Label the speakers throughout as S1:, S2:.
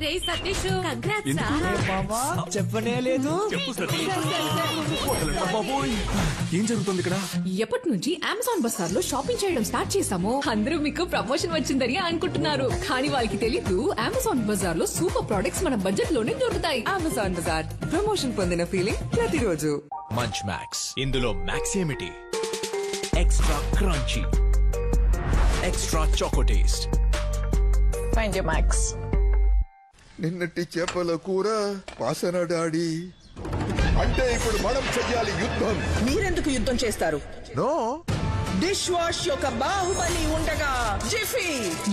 S1: రే సతీష్
S2: చెప్పనే లేదు.
S3: ఏం జరుగుతుంది ఇక్కడ?
S1: ఎప్పటి నుంచి అమెజాన్ బజార్ లో షాపింగ్ చేయడం స్టార్ట్ చేసామో అందరూ మీకు ప్రమోషన్ వచ్చిందని అనుకుంటున్నారు. కానీ వాళ్ళకి తెలీదు అమెజాన్ బజార్ లో సూపర్ ప్రొడక్ట్స్ మన బడ్జెట్ లోనే దొరుకుతాయి.
S2: అమెజాన్ బజార్ ప్రమోషన్ పొందిన ఫీలింగ్ ప్రతిరోజు.
S4: Munch Max. ఇందులో మ్యాక్స్ ఏమిటి? Extra crunchy, extra choco taste.
S5: Find your Max.
S6: నిన్నటి చేపల కూర వాసన డాడీ. అంటే ఇప్పుడు మనం చెయ్యాలి యుద్ధం.
S5: మీరెందుకు యుద్ధం చేస్తారు?
S6: నో,
S5: డిష్ వాష్ యొక్క బాహుబలి ఉండగా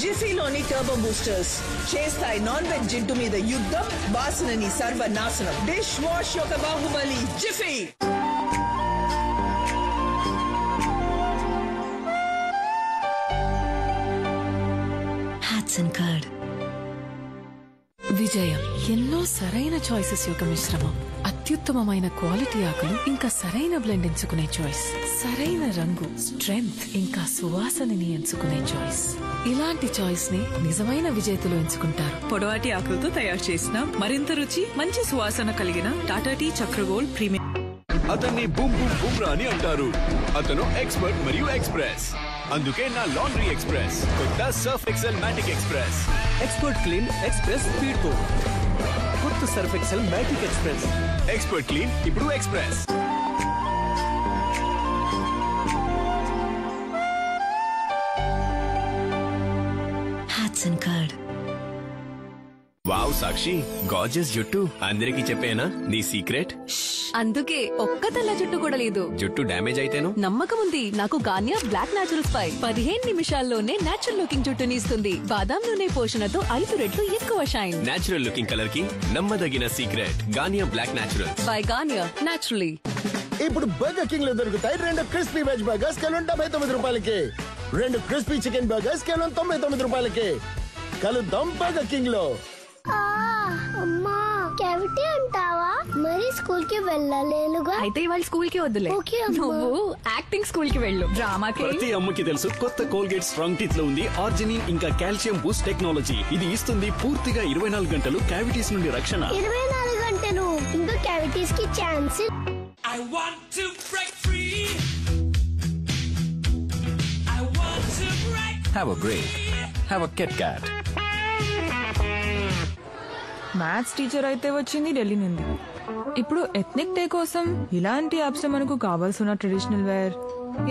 S5: జిఫీలోని టర్బో బూస్టర్స్ చేస్తాయి నాన్ వెజ్ జింటు మీద యుద్ధం, వాసనని సర్వనాశనం. డిష్ వాష్ యొక్క బాహుబలి జిఫీ.
S7: హ్యాట్సన్ కార్డ్. విజయం ఎన్నో సరైన చాయిసెస్ యొక్క మిశ్రమం. అత్యుత్తమమైన క్వాలిటీ ఆకులు ఇంకా సరైన బ్లెండ్ ఎంచుకునే చాయిస్. సరైన రంగు, స్ట్రెంగ్త్ ఇంకా సువాసనని ఎంచుకునే చాయిస్. ఇలాంటి చాయిస్ ని నిజమైన విజేతలు ఎంచుకుంటారు.
S8: పొడవాటి ఆకులతో తయారు చేసిన మరింత రుచి, మంచి సువాసన కలిగిన టాటా టీ చక్రగోల్డ్ ప్రీమియం.
S4: అతన్ని బూమ్ బూమ్ బూమ్రా అని అంటారు. అతను ఎక్స్పర్ట్ మరియు ఎక్స్ప్రెస్. అందుకే నా లాండ్రీ ఎక్స్ప్రెస్ కొత్త Surf Excel Matic express.
S2: Expert clean express speed తో కొత్త Surf Excel Matic express.
S4: Expert clean ఇప్పుడు express.
S7: Hatsun curd.
S4: Wow Sakshi, gorgeous జుట్టు. అందరికి చెప్పేనా నీ సీక్రెట్?
S1: అందుకే ఒక్క తెల్ల జుట్టు కూడా లేదు.
S4: జుట్టు డ్యామేజ్ అయితేను
S1: నమ్మకం ఉంది నాకు. గార్నియర్ బ్లాక్ న్యాచురల్స్ పై 15 నిమిషాల్లోనే నేచురల్ లుకింగ్ జుట్టుని ఇస్తుంది. బాదాం నూనె పోషణతో 5 రెట్లు ఎక్కువ షైన్.
S4: నేచురల్ లుకింగ్ కలర్ కి నమ్మదగిన secret Garnier black natural
S1: by Garnier naturally.
S9: ఇప్పుడు బర్గర్ కింగ్ లో దొరుకుతాయి 2 క్రిస్పీ వెజ్ బర్గర్స్ కేవలం 99 రూపాయలకి, 2 క్రిస్పీ చికెన్ బర్గర్స్ కేవలం 99 రూపాయలకి. కలుద్దాం బర్గర్ కింగ్ లో.
S10: అమ్మా క్యావిటీ అంటావా? మరి స్కూల్ కి వెళ్ళలేనుగా.
S1: అయితే ఇవాళ స్కూల్ కి వద్దులే. నువ్వు యాక్టింగ్ స్కూల్ కి వెళ్ళు. డ్రామాకి.
S11: ప్రతి అమ్మకి తెలుసు కొత్త కోల్గేట్ స్ట్రాంగ్ టీత్ లో ఉంది ఆర్జినిన్ ఇంకా కాల్షియం బూస్ట్ టెక్నాలజీ. ఇది ఇస్తుంది పూర్తిగా 24 గంటలు క్యావిటీస్ నుండి రక్షణ.
S10: 24 గంటలు ఇంకా క్యావిటీస్ కి chance.
S12: I want to break free. I want to break.
S4: Have a break. Have a Kit Kat.
S8: Maths teacher అయితే వచ్చింది ఢిల్లీ నుండి. ఇప్పుడు ఎథ్నిక్ డే కోసం ఇలాంటి యాప్స్ మనకు కావాల్సిన ట్రెడిషనల్ వేర్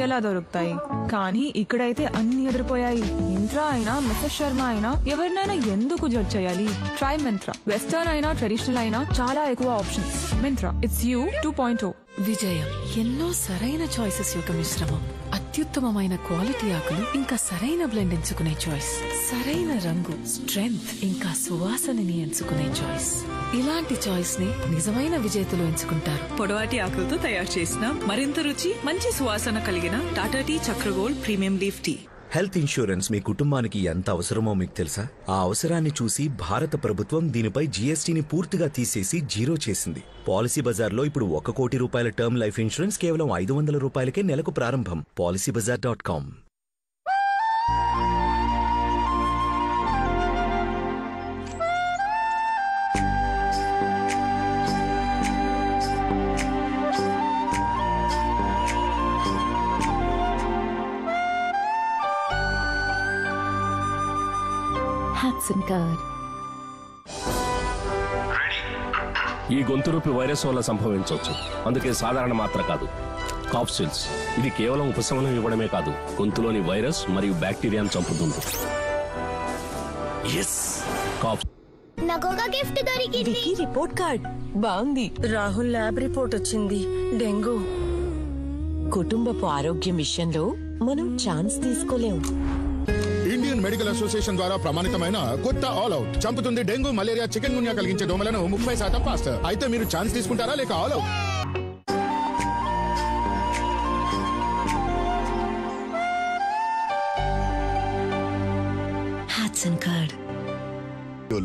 S8: ఎలా దొరుకుతాయి? కానీ ఇక్కడైతే అన్ని ఎదిరిపోయాయి. మింత్రా అయినా మిస్టర్ శర్మ అయినా ఎవరినైనా ఎందుకు జడ్జ్ చేయాలి? ట్రై మింత్రా. వెస్టర్న్ అయినా ట్రెడిషనల్ అయినా చాలా ఎక్కువ ఆప్షన్స్. Myntra, it's you 2.0.
S7: విజయం ఎన్నో సరైన చాయిసెస్ యొక్క మిశ్రమం. అత్యుత్తమమైన క్వాలిటీ ఆకులు ఇంకా సరైన బ్లెండ్ ఎంచుకునే చాయిస్. సరైన రంగు, స్ట్రెంగ్త్ ఇంకా సువాసనని ఎంచుకునే చాయిస్. ఇలాంటి చాయిస్ ని నిజమైన విజేతలు ఎంచుకుంటారు.
S8: పొడవాటి ఆకులతో తయారు చేసిన మరింత రుచి, మంచి సువాసన కలిగిన Tata tea Chakra Gold premium leaf tea.
S13: Health insurance మీ కుటుంబానికి ఎంత అవసరమో మీకు తెలుసా? ఆ అవసరాన్ని చూసి భారత ప్రభుత్వం దీనిపై జీఎస్టీని పూర్తిగా తీసేసి 0 చేసింది. పాలసీ బజార్లో ఇప్పుడు 1 కోటి రూపాయల టర్మ్ లైఫ్ ఇన్సూరెన్స్ కేవలం 500 రూపాయలకే నెలకు ప్రారంభం. PolicyBazaar.com.
S7: హ్యాట్సన్ కార్డ్.
S11: ఈ గొంతు నొప్పి వైరస్ వల్ల సంభవించవచ్చు. అందుకే సాధారణ మాత్ర కాదు, కాప్సిల్స్. ఇది కేవలం ఉపశమనం ఇవ్వడమే కాదు, గొంతులోని వైరస్ మరియు బ్యాక్టీరియాను చంపుతుంది.
S10: నాకు ఒక గిఫ్ట్ దొరికింది.
S5: రిపోర్ట్ కార్డ్ బాగుంది. రాహుల్ ల్యాబ్ రిపోర్ట్ వచ్చింది. డెంగ్యూ. కుటుంబపు ఆరోగ్యం విషయంలో మనం ఛాన్స్ తీసుకోలేము.
S6: ఇండియన్ మెడికల్ అసోసియేషన్ ద్వారా ప్రమాణితమైన కొత్త ఆల్ అవుట్ చంపుతుంది డెంగ్యూ, మలేరియా, చికెన్ గున్యా కలిగించే దోమలను 30% ఫాస్ట్. అయితే మీరు ఛాన్స్ తీసుకుంటారా లేక ఆల్ అవుట్?
S7: హ్యాట్సన్ కార్డ్.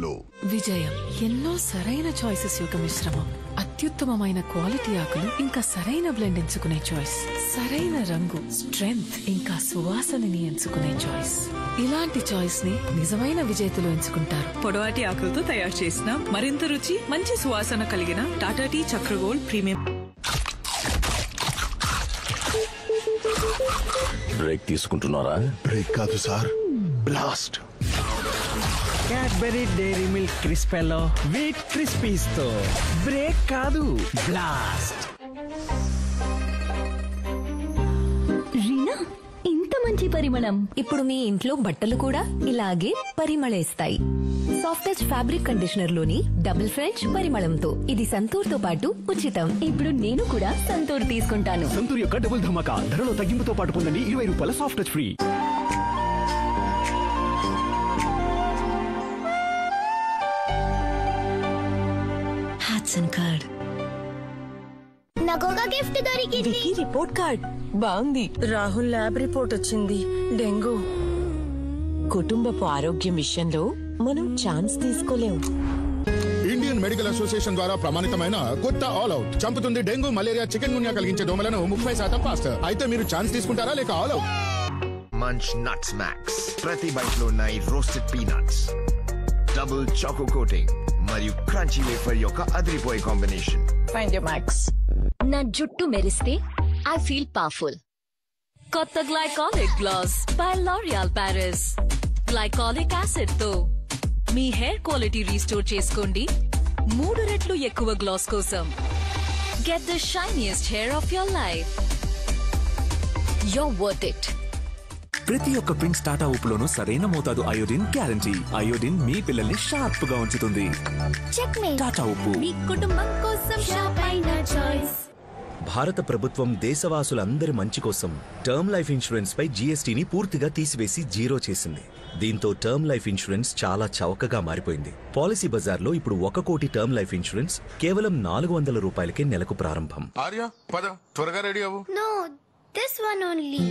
S3: ఆకుల్లో.
S7: విజయం ఎన్నో సరైన చాయిసెస్ యొక్క మిశ్రమం. అత్యుత్తమమైన క్వాలిటీ ఆకులు ఇంకా సరైన బ్లెండ్ ఎంచుకునే చాయిస్. సరైన రంగు, స్ట్రెంగ్త్ ఇంకా సువాసనని ఎంచుకునే చాయిస్. ఇలాంటి చాయిస్ ని నిజమైన విజేతలు ఎంచుకుంటారు.
S5: పొడవాటి ఆకులతో తయారు చేసిన మరింత రుచి, మంచి సువాసన కలిగిన Tata tea Chakra Gold premium.
S11: Break తీసుకుంటున్నారా?
S3: బ్రేక్ కాదు sir, blast.
S2: Cadbury Dairy Milk Crispello wheat crispies తో బ్రేక్ కాదు, బ్లాస్ట్.
S14: రీనా, ఇంత మంచి పరిమళం. ఇప్పుడు మీ ఇంట్లో బట్టలు కూడా ఇలాగే పరిమళిస్తాయి. సాఫ్టెస్ట్ ఫ్యాబ్రిక్ కండిషనర్ లోని డబుల్ ఫ్రెంచ్ పరిమళంతో. ఇది సంతూర్ తో పాటు ఉచితం. ఇప్పుడు నేను కూడా సంతూర్ తీసుకుంటాను.
S2: సంతూర్ యొక్క డబుల్ ధమాకా ధరలో తగ్గింపుతో పాటు పొందండి 20 రూపాయల soft touch free.
S14: Hatsun card.
S10: నాకు ఒక గిఫ్ట్ దొరికింది.
S14: రిపోర్ట్ కార్డ్
S8: బాగుంది. రాహుల్ ల్యాబ్ రిపోర్ట్ వచ్చింది. డెంగ్యూ.
S15: కుటుంబపు ఆరోగ్యం విషయంలో మనం ఛాన్స్ తీసుకోలేం.
S6: ఇండియన్ మెడికల్ అసోసియేషన్ ద్వారా ప్రమాణితమైన కొత్త ఆల్ అవుట్ చంపుతుంది డెంగ్యూ, మలేరియా, చికెన్ గున్యా కలిగించే దోమలను 30% ఫాస్టర్. అయితే మీరు ఛాన్స్ తీసుకుంటారా లేక All Out?
S16: Munch Nuts Max. ప్రతి బైట్ లో ఉన్నాయి roasted peanuts, double choco coating మరియు క్రంచీ వేఫర్ యొక్క అదిరిపోయే కాంబినేషన్.
S14: Find your max. నా జుట్టు మెరిస్తే ఐ ఫీల్ పవర్ఫుల్. కొత్త glycolic glass by L'Oréal Paris. Glycolic acid తో మీ హెయిర్ క్వాలిటీ రీస్టోర్ చేసుకోండి 3 రెట్లు ఎక్కువ గ్లాస్ కోసం. Get the shiniest hair of your life. You're worth it.
S3: ప్రతి ఒక్క ప్రిన్స్ టాటా ఉప్పులోనూ సరైన మోతాదు అయోడిన్ గ్యారంటీ. అయోడిన్ మీ పిల్లల్ని షార్ప్ గా ఉంచుతుంది. టాటా ఉప్పు,
S14: మీ కుటుంబం కోసం షాప్ అయిన చాయిస్.
S13: భారత ప్రభుత్వం దేశవాసులందరి మంచి కోసం టర్మ్ లైఫ్ ఇన్సూరెన్స్ పై జీఎస్టీని పూర్తిగా తీసివేసి జీరో చేసింది. దీంతో టర్మ్ లైఫ్ ఇన్సూరెన్స్ చాలా చౌకగా మారిపోయింది. పాలసీ బజార్లో ఇప్పుడు 1 కోటి టర్మ్ లైఫ్ ఇన్సూరెన్స్ కేవలం 400 రూపాయలకే నెలకు ప్రారంభం.
S6: ఆర్య పద, త్వరగా రెడీ అవ్వు.
S10: No, this one only.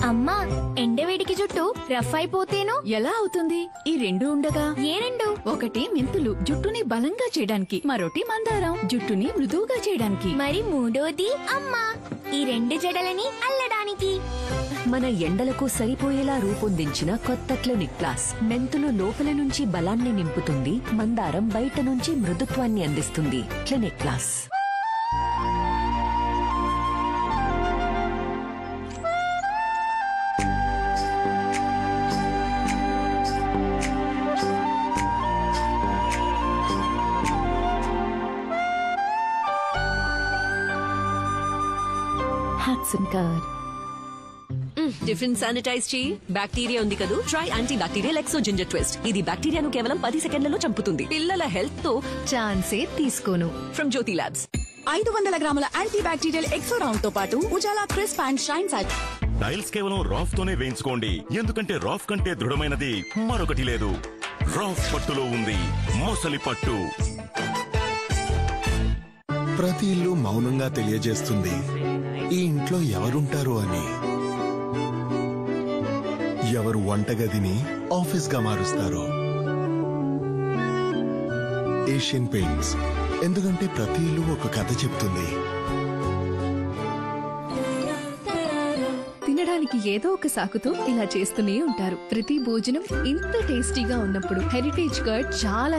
S10: అమ్మా, ఎండవేడికి జుట్టు రఫ్ అయిపోతేను
S1: ఎలా అవుతుంది? ఈ 2 ఉండగా.
S10: ఏ 2?
S1: ఒకటి మెంతులు, జుట్టుని బలంగా చేయడానికి. మరోటి మందారం, జుట్టుని మృదువుగా చేయడానికి.
S10: మరి మూడోది అమ్మా, ఈ 2 జడలని అల్లడానికి.
S15: మన ఎండలకు సరిపోయేలా రూపొందించిన కొత్త క్లినిక్ ప్లస్. మెంతులు లోపల నుంచి బలాన్ని నింపుతుంది, మందారం బయట నుంచి మృదుత్వాన్ని అందిస్తుంది. Clinic Plus.
S14: Hatsun card. Tiffin sanitize చేయి. బ్యాక్టీరియా ఉంది కదూ. Try anti bacterial Exo ginger twist. ఇది బ్యాక్టీరియాను కేవలం 10 సెకండ్లలో చంపుతుంది. పిల్లల హెల్త్ తో ఛాన్సే తీసుకోను. From Jyothi labs.
S1: 500 గ్రాముల యాంటీ బ్యాక్టీరియల్ ఎక్సో రౌండ్ తో పాటు ఉజాలా క్రిస్ప్ అండ్ షైన్ సైట్.
S17: టైల్స్ కేవలం రాఫ్ తోనే వేయించుకోండి, ఎందుకంటే రాఫ్ కంటే దృఢమైనది మరొకటి లేదు. రాఫ్ పట్టులో ఉంది మొసలి పట్టు.
S3: ప్రతి ఇల్లు మౌనంగా తెలియజేస్తుంది ఈ ఇంట్లో ఎవరుంటారు అని. ఎవరు వంటగదిని ఆఫీస్ గా మారుస్తారో. ఏషియన్ పెయింట్స్, ఎందుకంటే ప్రతి ఇల్లు ఒక కథ చెప్తుంది.
S1: తినడానికి ఏదో ఒక సాకుతో ఇలా చేస్తూనే ఉంటారు. ప్రతి భోజనం ఇంత టేస్టీగా ఉన్నప్పుడు హెరిటేజ్ కర్డ్ చాలా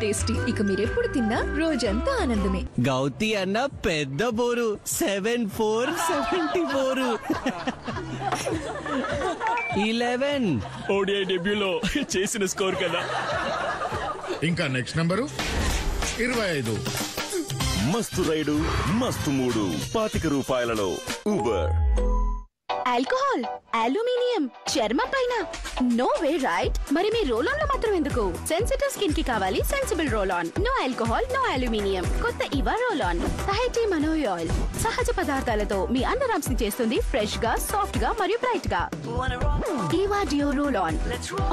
S1: టేస్టీ. ఇక మీరెప్పుడు తిన్నా రోజంతా ఆనందమే.
S2: గౌతి అన్న పెద్ద బోరు 7474 11
S11: ఓడిఐ డెబ్యూలో చేసిన స్కోర్ కదా.
S6: ఇంకా నెక్స్ట్ నంబరు 25.
S17: మస్తు రైడు, మస్తు మూడు. 25 రూపాయలలో ఊబర్.
S18: ఆల్కహాల్, అల్యూమినియం, చర్మం పైన నో వే రైట్. మరి మీ రోల్ ఆన్ లో మాత్రం ఎందుకు? సెన్సిటివ్ స్కిన్ కి కావాలి sensible roll on. No alcohol, no aluminium. కొత్త Eva roll on. Tahiti Monoi oil సహజ పదార్థాలతో మీ అండర్ ఆర్మ్స్ ని చేస్తుంది ఫ్రెష్ గా, సాఫ్ట్ గా మరియు బ్రైట్ గా. Eva deo roll on.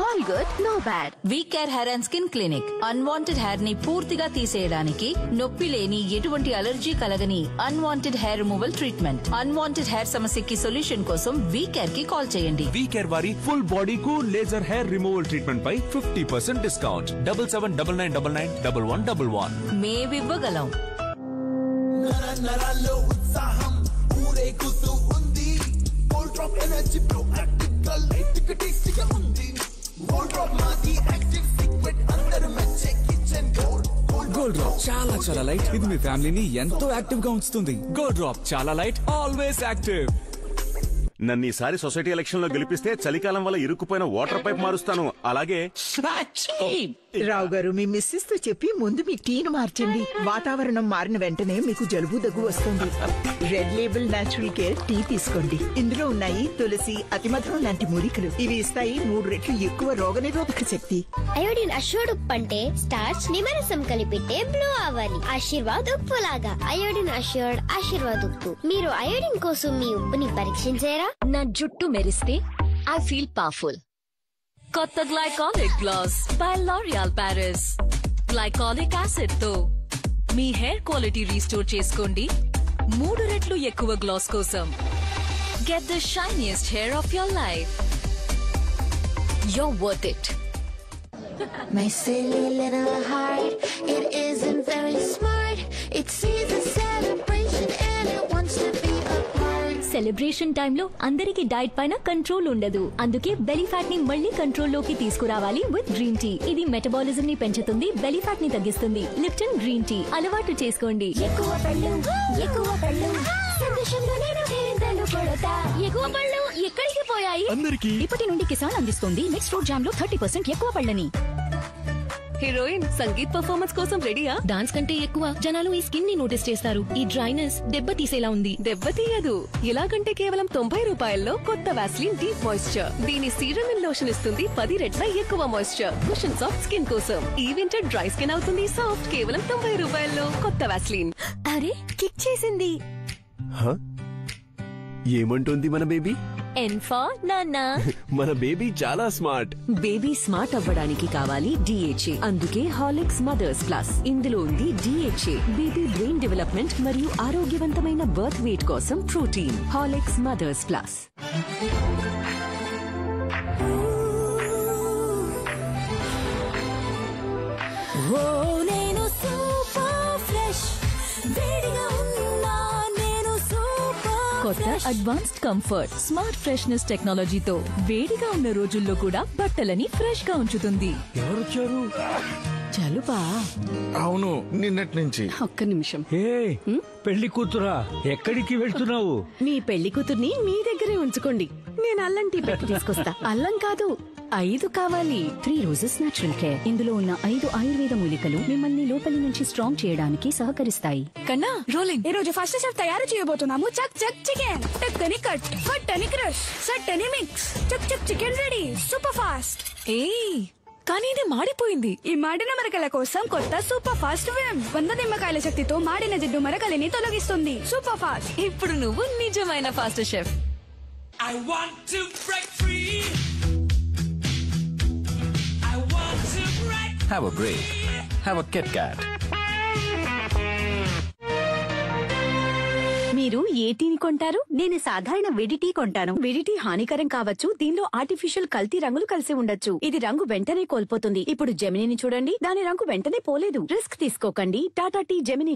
S18: All good, no bad.
S19: VCare hair and skin clinic unwanted hair ని పూర్తిగా తీసేయడానికి, నొప్పి లేని, ఎటువంటి అలర్జీ కలగని unwanted hair removal treatment. Unwanted hair సమస్యకి సొల్యూషన్ కోసం వీకేర్ కి కాల్ చేయండి.
S3: వీకేర్ వారి ఫుల్ బాడీ కు లేజర్ హెయిర్ రిమూవల్ ట్రీట్మెంట్ పై 50% డిస్కౌంట్. 7799991111.
S19: మేమివ్వగలం.
S12: నరాల్లో ఉత్సాహం ఊరేగుతూ ఉంది. Gold Drop energy pro active గా లైట్ గా టేస్టీగా ఉంది. గోల్డ్ డ్రాప్ మాది యాక్టివ్ సీక్రెట్ అందరూ మెచ్చే కిచెన్ గోల్డ్.
S3: గోల్డ్ డ్రాప్ చాలా చాలా లైట్. ఇది మీ ఫ్యామిలీని ఎంతో యాక్టివ్ గా ఉంచుతుంది. గోల్డ్ డ్రాప్ చాలా లైట్, ఆల్వేస్ యాక్టివ్.
S17: నన్ను ఈసారి సొసైటీ ఎలక్షన్ లో గెలిపిస్తే చలికాలం వల్ల ఇరుక్కుపోయిన వాటర్ పైప్ మారుస్తాను. అలాగే
S20: రావు గారు, మీ మిస్సెస్ తో చెప్పి ముందు మీ టీను మార్చండి. వాతావరణం మారిన వెంటనే మీకు జలుబు దగ్గు వస్తుంది. Red Label natural care tea తీసుకోండి. ఇందులో ఉన్నాయి తులసి, అతిమధురం లాంటి మూలికలు. ఇవి ఇస్తాయి 3 రెట్లు ఎక్కువ రోగనిరోధక శక్తి.
S10: అయోడిన్ అష్యూర్డ్ ఉప్పు అంటే స్టార్చ్ నిమ్మరసం కలిపితే బ్లూ అవ్వాలి. ఆశీర్వాద్ ఉప్పు లాగా. అయోడిన్ అష్యూర్డ్ ఆశీర్వాద్ ఉప్పు. మీరు అయోడిన్ కోసం మీ ఉప్పుని పరీక్షించారా?
S14: నా జుట్టు మెరిస్తే ఐ ఫీల్ పవర్ఫుల్. కొత్త glycolic glass by L'Oréal Paris. Glycolic acid తో మీ హెయిర్ క్వాలిటీ రీస్టోర్ చేసుకోండి 3 రెట్లు ఎక్కువ గ్లాస్ కోసం. Get the shiniest hair of your life. You're worth it.
S12: My silly little heart, it isn't very smart. It sees a celebration and it wants to be a part.
S21: Celebration టైంలో అందరికి diet పైన control ఉండదు. అందుకే belly fat ని మళ్ళీ control లోకి తీసుకురావాలి with green tea. ఇది మెటబాలిజం ని పెంచుతుంది, బెలీ ఫ్యాట్ ని తగ్గిస్తుంది. లిప్టన్ గ్రీన్ టీ అలవాటు చేసుకోండి.
S10: ఎక్కువ పళ్ళు, ఎక్కువ పళ్ళు, సంతోషంలో నేను కేరింతలు కొడతా.
S21: ఎక్కువ పళ్ళు ఎక్కడికి పోయాయి?
S18: ఇప్పటి నుండి కిసాన్ అందిస్తుంది మిక్స్ ఫ్రూట్ జామ్ లో 30% ఎక్కువ పళ్ళని.
S1: హీరోయిన్ సంగీత్ పర్ఫార్మెన్స్ కోసం రెడీయా?
S18: డాన్స్ కంటే ఎక్కువ జనాలు ఈ స్కిన్ ని నోటీస్ చేస్తారు. ఈ డ్రైనెస్ దెబ్బ తీసేలా ఉంది.
S1: దెబ్బ తీయదు. ఇలాగంటే కేవలం 90 రూపాయల్లో కొత్త వాస్లిన్ డీప్ మాయిశ్చర్. దీని సీరం అండ్ లోషన్ ఇస్తుంది 10 రెట్ల ఎక్కువ మాయిశ్చర్. కుషన్ సాఫ్ట్ స్కిన్ కోసం. ఈ వింటర్ డ్రై స్కిన్ అవుతుంది సాఫ్ట్. కేవలం 90 రూపాయల్లో కొత్త వాస్లిన్.
S18: అరే కిక్ చేసింది.
S4: ఏమంటుంది మన బేబీ?
S15: ఎన్ఫా నాన్నా.
S4: మన బేబీ చాలా స్మార్ట్.
S15: బేబీ స్మార్ట్ అవ్వడానికి కావాలి DHA. అందుకే హార్లిక్స్ మదర్స్ ప్లస్. ఇందులో ఉంది DHA బేబీ బ్రెయిన్ డెవలప్మెంట్ మరియు ఆరోగ్యవంతమైన బర్త్ వెయిట్ కోసం ప్రోటీన్. Horlicks Mothers Plus.
S21: కొత్త అడ్వాన్స్డ్ కంఫర్ట్ స్మార్ట్ ఫ్రెష్నెస్ టెక్నాలజీతో వేడిగా ఉన్న రోజుల్లో కూడా బట్టలని ఫ్రెష్ గా ఉంచుతుంది.
S2: ఎవరొచ్చారు?
S21: చలుపా?
S6: అవును, నిన్నటి నుంచి.
S18: ఒక్క నిమిషం.
S2: పెళ్లి కూతురా, ఎక్కడికి వెళ్తున్నావు?
S18: మీ పెళ్లి కూతుర్ని మీ దగ్గరే ఉంచుకోండి. నేను అల్లం టీ పెట్టి తీసుకొస్తా. అల్లం కాదు, 5 కావాలి. 3 రోజెస్ నేచురల్ కేర్. ఇందులో ఉన్న 5 ఆయుర్వేద మూలికలు మిమ్మల్ని లోపలి నుంచి స్ట్రాంగ్ చేయడానికి సహకరిస్తాయి.
S21: కన్నా రోలింగ్.
S18: ఈ రోజు ఫస్ట్ షెఫ్ తయారు చేయబోతున్నాము. చక్ చక్ చికెన్. టక్కని కట్, ఫట్టని క్రష్, సట్టని మిక్స్. చక్ చక్ చికెన్ రెడీ. Super fast.
S21: కానీ ఇది మాడిపోయింది.
S18: ఈ మాడిన మరకల కోసం కొత్త సూపర్ ఫాస్ట్ విమ్. 100 నిమ్మకాయల శక్తితో మాడిన జిడ్డు మరకలిని తొలగిస్తుంది. Super fast.
S21: ఇప్పుడు నువ్వు నిజమైన fast chef.
S12: I want to break free. I want to break.
S3: Have a break. Have a Kit Kat.
S18: మీరు ఏ టీని కొంటారు? నేను సాధారణ వెడి టీ కొంటాను. వెడి టీ హానికరం కావచ్చు. దీనిలో ఆర్టిఫిషియల్ కల్తీ రంగులు కలిసి ఉండొచ్చు. ఇది రంగు వెంటనే కోల్పోతుంది. ఇప్పుడు జెమినీని చూడండి, దాని రంగు వెంటనే పోలేదు. రిస్క్ తీసుకోకండి. Tata tea Gemini.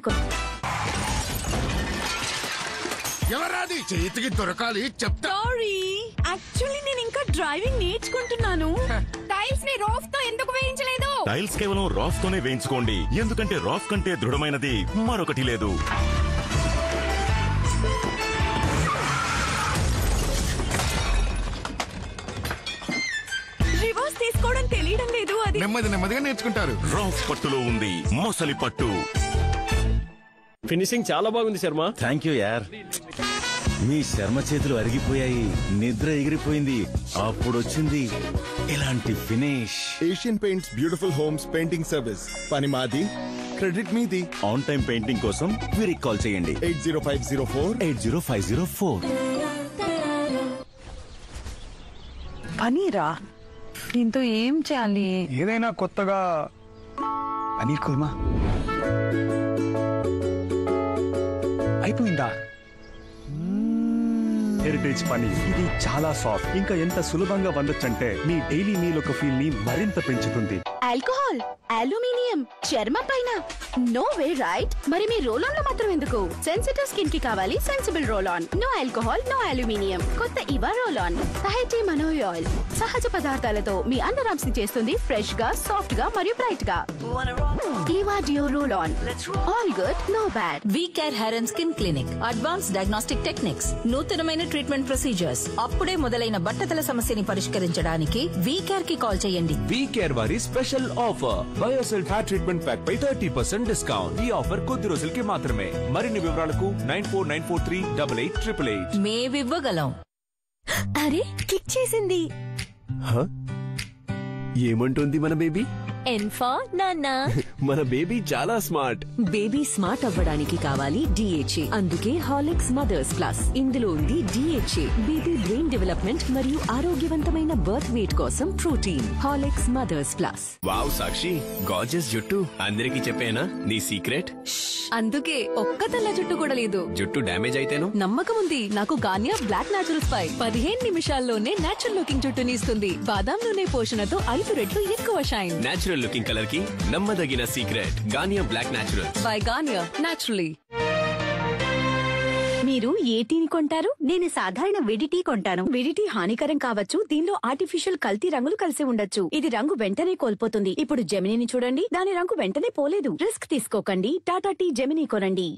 S6: ఎవరాది? చేతికి దొరకాలి చెప్తా.
S18: సారీ, యాక్చువల్లీ నేను ఇంకా డ్రైవింగ్ నేర్చుకుంటున్నాను. టైల్స్ ని రాఫ్ తో ఎందుకు వేయించలేదు?
S17: టైల్స్ కేవలం రాఫ్ తోనే వేయించుకోండి. ఎందుకంటే రాఫ్ కంటే దృఢమైనది మరొకటి లేదు.
S18: రివర్స్ తీసుకోవడం తెలియడం లేదు. అది
S6: నెమ్మదిగా నేర్చుకుంటారు.
S17: రాఫ్ పట్టులో ఉంది మొసలి పట్టు.
S11: ఫినిషింగ్ చాలా బాగుంది శర్మ.
S2: థ్యాంక్ యూ యార్. మీ శర్మ చేతులు అరిగిపోయాయి, నిద్ర ఎగిరిపోయింది. అప్పుడు వచ్చింది ఇలాంటి finish.
S9: Asian paints beautiful homes painting service. పని మాది, క్రెడిట్ మీది.
S2: ఆన్ టైం పెయింటింగ్ కోసం వీరికి కాల్ చేయండి
S9: 8050480504.
S8: పనీరా, దీంతో ఏం చేయాలి?
S22: ఏదైనా కొత్తగా పనీర్ కుర్మా అయిపోయిందా? హెరిటేజ్ పనీర్, ఇది చాలా సాఫ్ట్, ఇంకా ఎంత సులభంగా వండొచ్చంటే మీ డైలీ మీల్ ఒక ఫీల్ ని మరింత పెంచుతుంది.
S18: ఆల్కహాల్, అల్యూమినియం, చర్మం పైన నో వే రైట్. మరి మీ రోల్ ఆన్ లో మాత్రం ఎందుకు? సెన్సిటివ్ స్కిన్ కి కావాలి sensible roll on. No alcohol, no aluminium. కొత్త Eva roll on. Tahiti Monoi oil సహజ పదార్థాలతో మీ అండర్ ఆర్మ్స్ ని చేస్తుంది ఫ్రెష్ గా, సాఫ్ట్ గా మరియు బ్రైట్ గా. Eva deo roll on. All good, no bad.
S19: VCare hair and skin clinic. Advance diagnostic techniques, నూతనమైన ట్రీట్మెంట్ ప్రొసీజర్స్. అప్పుడే మొదలైన బట్టతల సమస్యని పరిష్కరించడానికి వి కేర్ కి కాల్ చేయండి.
S3: వి కేర్ వారి special offer biocell hair treatment pack పై 30% డిస్కౌంట్. ఈ ఆఫర్ కొద్ది రోజులకి మాత్రమే. మరిన్ని వివరాలకు 9494388888.
S19: మేమివ్వగలం.
S21: అరే క్లిక్ చేసింది.
S4: ఏమంటుంది మన బేబీ?
S21: ఎన్ ఫర్ నాన్న.
S4: మన బేబీ చాలా స్మార్ట్.
S15: బేబీ స్మార్ట్ అవ్వడానికి కావాలి DHA. అందుకే హాలిక్స్ మదర్స్ ప్లస్. ఇందులో ఉంది DHA బేబీ బ్రెయిన్ డెవలప్మెంట్ మరియు ఆరోగ్యవంతమైన బర్త్ వెయిట్ కోసం protein. Horlicks Mothers plus.
S4: Wow Sakshi, gorgeous జుట్టు. అందరికీ చెప్పేనా నీ సీక్రెట్?
S1: అందుకే ఒక్క తెల్ల జుట్టు కూడా లేదు.
S4: జుట్టు డ్యామేజ్ అయితేను?
S1: నమ్మకం ఉంది నాకు. గానియా బ్లాక్ న్యాచురల్స్ పై 15 నిమిషాల్లోనే నేచురల్ లుకింగ్ జుట్టుని ఇస్తుంది. బాదాం నూనె పోషణతో 5 రెట్లు ఎక్కువ షైన్.
S4: నేచురల్ లుకింగ్ కలర్ కి నమ్మదగిన secret Garnier black natural
S1: by Garnier naturally.
S18: మీరు ఏ టీని కొంటారు? నేను సాధారణ వేడి టీ కొంటాను. వేడి టీ హానికరం కావచ్చు. దీనిలో ఆర్టిఫిషియల్ కల్తీ రంగులు కలిసి ఉండొచ్చు. ఇది రంగు వెంటనే కోల్పోతుంది. ఇప్పుడు జెమినీని చూడండి, దాని రంగు వెంటనే పోలేదు. రిస్క్ తీసుకోకండి. టాటా టీ జెమినీ కొనండి.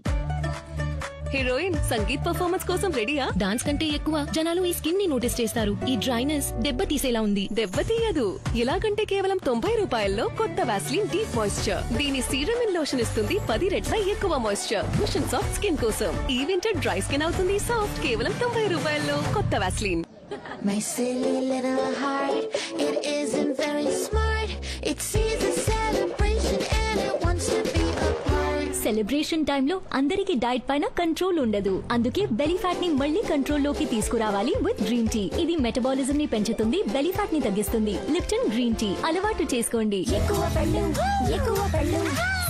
S1: హీరోయిన్ సంగీత్ పర్ఫార్మెన్స్ కోసం రెడీయా?
S21: డాన్స్ కంటే ఎక్కువ జనాలు ఈ స్కిన్ ని నోటీస్ చేస్తారు. ఈ డ్రైనెస్ దెబ్బ తీసేలా ఉంది.
S1: దెబ్బతీయదు. ఇలాగంటే కేవలం 90 రూపాయల్లో కొత్త వాస్లిన్ డీప్ మాయిశ్చర్. దీని సీరం ఇన్ లోషన్ ఇస్తుంది 10 రెట్ల ఎక్కువ మాయిశ్చర్. కుషన్ సాఫ్ట్ స్కిన్ కోసం. ఈ వింటర్ డ్రై స్కిన్ అవుతుంది సాఫ్ట్. కేవలం 90 రూపాయల్లో కొత్త వాస్లిన్.
S12: My silly little heart, it isn't very smart. It sees a celebration and it wants to be a part.
S21: Celebration టైంలో అందరికి డైట్ పైన కంట్రోల్ ఉండదు. అందుకే బెలీ ఫ్యాట్ ని మళ్ళీ కంట్రోల్ లోకి తీసుకురావాలి విత్ గ్రీన్ టీ. ఇది మెటబాలిజం ని పెంచుతుంది, బెలీ ఫ్యాట్ ని తగ్గిస్తుంది. లిప్టన్ గ్రీన్ టీ అలవాటు చేసుకోండి.
S12: ఎక్కువ పళ్ళు, ఎక్కువ పళ్ళు,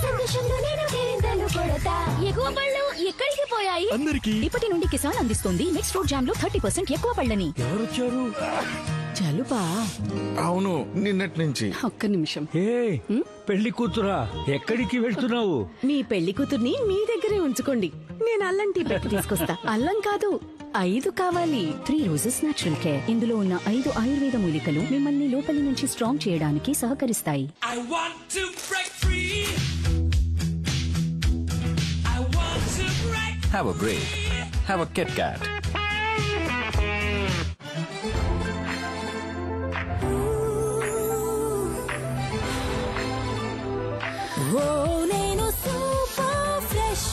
S12: సంతోషంలో నేను కేరింతలు కొడతా.
S21: ఎక్కువ పళ్ళు ఎక్కడికి పోయాయి?
S18: అందరికీ ఇప్పటి నుండి కిసాన్ అందిస్తుంది నెక్స్ట్ ఫ్రూట్ జామ్ లో 30% ఎక్కువ పళ్ళని.
S2: ఎవరొచ్చారు?
S18: జలుబా?
S6: అవును, నిన్నటి నుంచి.
S18: ఒక్క నిమిషం.
S2: పెళ్లి కూతురా, ఎక్కడికి వెళ్తున్నావు?
S18: మీ పెళ్లి కూతుర్ని మీ దగ్గరే ఉంచుకోండి. నేను అల్లం టీ పెట్టి తీసుకొస్తా. అల్లం కాదు, 5 కావాలి. 3 రోజెస్ న్యాచురల్ కేర్. ఇందులో ఉన్న 5 ఆయుర్వేద మూలికలు మిమ్మల్ని లోపలి నుంచి స్ట్రాంగ్ చేయడానికి సహకరిస్తాయి.
S3: Have a break. Have a Kit Kat.
S12: నేను సూపర్ ఫ్రెష్,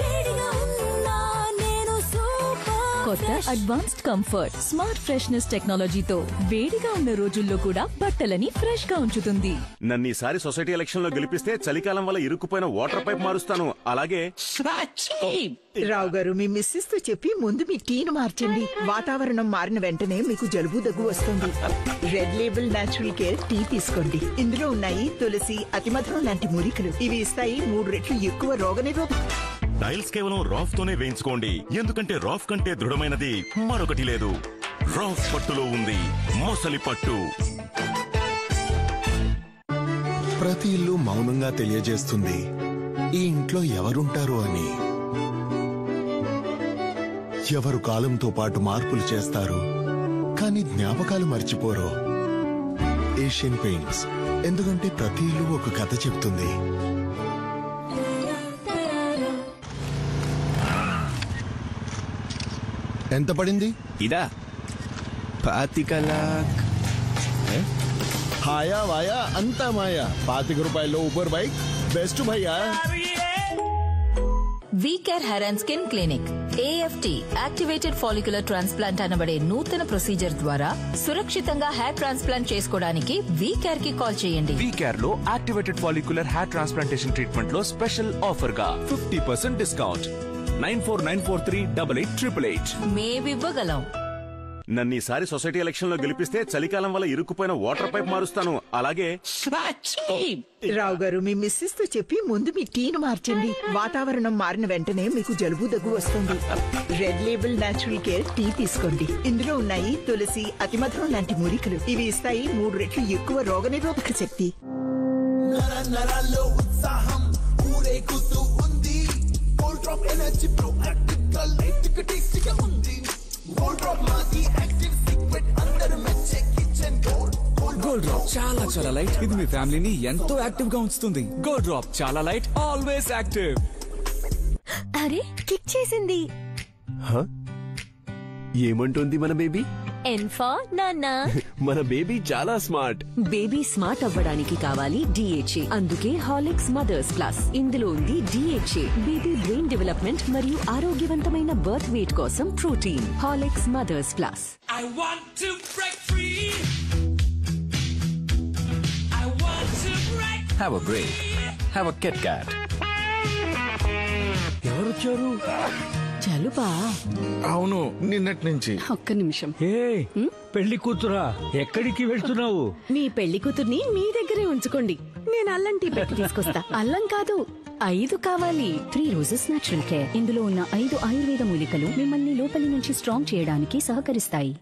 S12: వేడిగా ఉన్నా నేను సూపర్.
S21: కొత్త అడ్వాన్స్డ్ కంఫర్ట్ స్మార్ట్ ఫ్రెష్నెస్ టెక్నాలజీతో వేడిగా ఉన్న రోజుల్లో కూడా బట్టలని ఫ్రెష్ గా ఉంచుతుంది.
S17: నన్ను ఈసారి సొసైటీ ఎలక్షన్ లో గెలిపిస్తే చలికాలం వల్ల ఇరుక్కుపోయిన వాటర్ పైప్ మారుస్తాను. అలాగే
S20: రావు గారు, మీ మిస్సెస్ తో చెప్పి ముందు మీ టీను మార్చండి. వాతావరణం మారిన వెంటనే మీకు జలుబు దగ్గు వస్తుంది. Red Label natural care tea తీసుకోండి. ఇందులో ఉన్నాయి తులసి, అతిమధురం లాంటి మూలికలు. ఇవి ఇస్తాయి 3 రెట్లు ఎక్కువ రోగనిరోధ.
S17: టైల్స్ కేవలం రాఫ్ తోనే వేయించుకోండి, ఎందుకంటే రాఫ్ కంటే దృఢమైనది మరొకటి లేదు. రాఫ్ పట్టులో ఉంది మొసలి పట్టు.
S9: ప్రతి ఇల్లు మౌనంగా తెలియజేస్తుంది ఈ ఇంట్లో ఎవరుంటారు అని. ఎవరు కాలంతో పాటు మార్పులు చేస్తారు, కానీ జ్ఞాపకాలు మర్చిపోరు. ఏషియన్ పెయింట్స్, ఎందుకంటే ప్రతి ఇల్లు ఒక కథ చెప్తుంది. ఎంత పడింది?
S4: ఇదా 25 लाख.
S9: హాయా వాయా అంతా మాయా. 25 రూపాయల్లో ఊబర్ బైక్ బెస్ట్ భయ్యా.
S19: WeCare hair and skin clinic. AFT activated follicular transplant అనబడే నూతన ప్రొసీజర్ ద్వారా సురక్షితంగా హెయిర్ ట్రాన్స్ప్లాంట్ చేసుకోవడానికి వీకేర్ కి కాల్ చేయండి.
S3: వీకేర్ లో activated follicular hair transplantation treatment లో స్పెషల్ ఆఫర్ గా 50% డిస్కౌంట్. 9494388888.
S19: మేమివ్వగలం.
S17: నన్ను ఈసారి సొసైటీ ఎలక్షన్ లో గెలిపిస్తే చలికాలం వల్ల ఇరుక్కుపోయిన వాటర్ పైప్ మారుస్తాను. అలాగే
S20: రావు గారు మీ మిస్సెస్ తో చెప్పి ముందు మీ టీను మార్చండి. వాతావరణం మారిన వెంటనే మీకు జలుబు దగ్గు వస్తుంది. Red Label natural care tea తీసుకోండి. ఇందులో ఉన్నాయి తులసి, అతిమధురం లాంటి మూలికలు. ఇవి ఇస్తాయి 3 రెట్లు ఎక్కువ రోగనిరోధక శక్తి.
S12: నరాల్లో ఉత్సాహం ఊరేగుతూ ఉంది. Gold Drop energy pro active గా లైట్ గా టేస్టీగా ఉంది. గోల్డ్ డ్రాప్ మాది యాక్టివ్ సీక్రెట్ అందరూ మెచ్చే కిచెన్ గోల్డ్.
S3: గోల్డ్ డ్రాప్ చాలా చాలా లైట్. ఇది మీ ఫ్యామిలీని ఎంతో యాక్టివ్ గా ఉంచుతుంది. గోల్డ్ డ్రాప్ చాలా లైట్, ఆల్వేస్ యాక్టివ్.
S21: అరే కిక్ చేసింది.
S4: ఏమంటుంది మన బేబీ?
S21: ఎన్ఫా నాన్నా.
S4: మన బేబీ చాలా స్మార్ట్.
S15: బేబీ స్మార్ట్ అవ్వడానికి కావాలి DHA. అందుకే హాలిక్స్ మదర్స్ ప్లస్. ఇందులో ఉంది DHA బేబీ బ్రెయిన్ డెవలప్మెంట్ మరియు ఆరోగ్యవంతమైన బర్త్ వెయిట్ కోసం protein. Horlicks Mothers Plus.
S12: I want to break free. I want to break.
S5: Have a break. Have a Kit Kat.
S7: ఎవరొచ్చారు?
S15: చలుపా?
S6: అవును, నిన్నటి నుంచి.
S7: ఒక్క నిమిషం. పెళ్లి కూతురా, ఎక్కడికి వెళ్తున్నావు?
S15: మీ పెళ్లి కూతుర్ని మీ దగ్గరే ఉంచుకోండి. నేను అల్లం టీ పెట్టి తీసుకొస్తా.
S7: అల్లం కాదు,
S21: 5 కావాలి.
S7: 3 రోజెస్ న్యాచురల్ కేర్. ఇందులో ఉన్న 5 ఆయుర్వేద మూలికలు మిమ్మల్ని లోపలి నుంచి స్ట్రాంగ్ చేయడానికి సహకరిస్తాయి.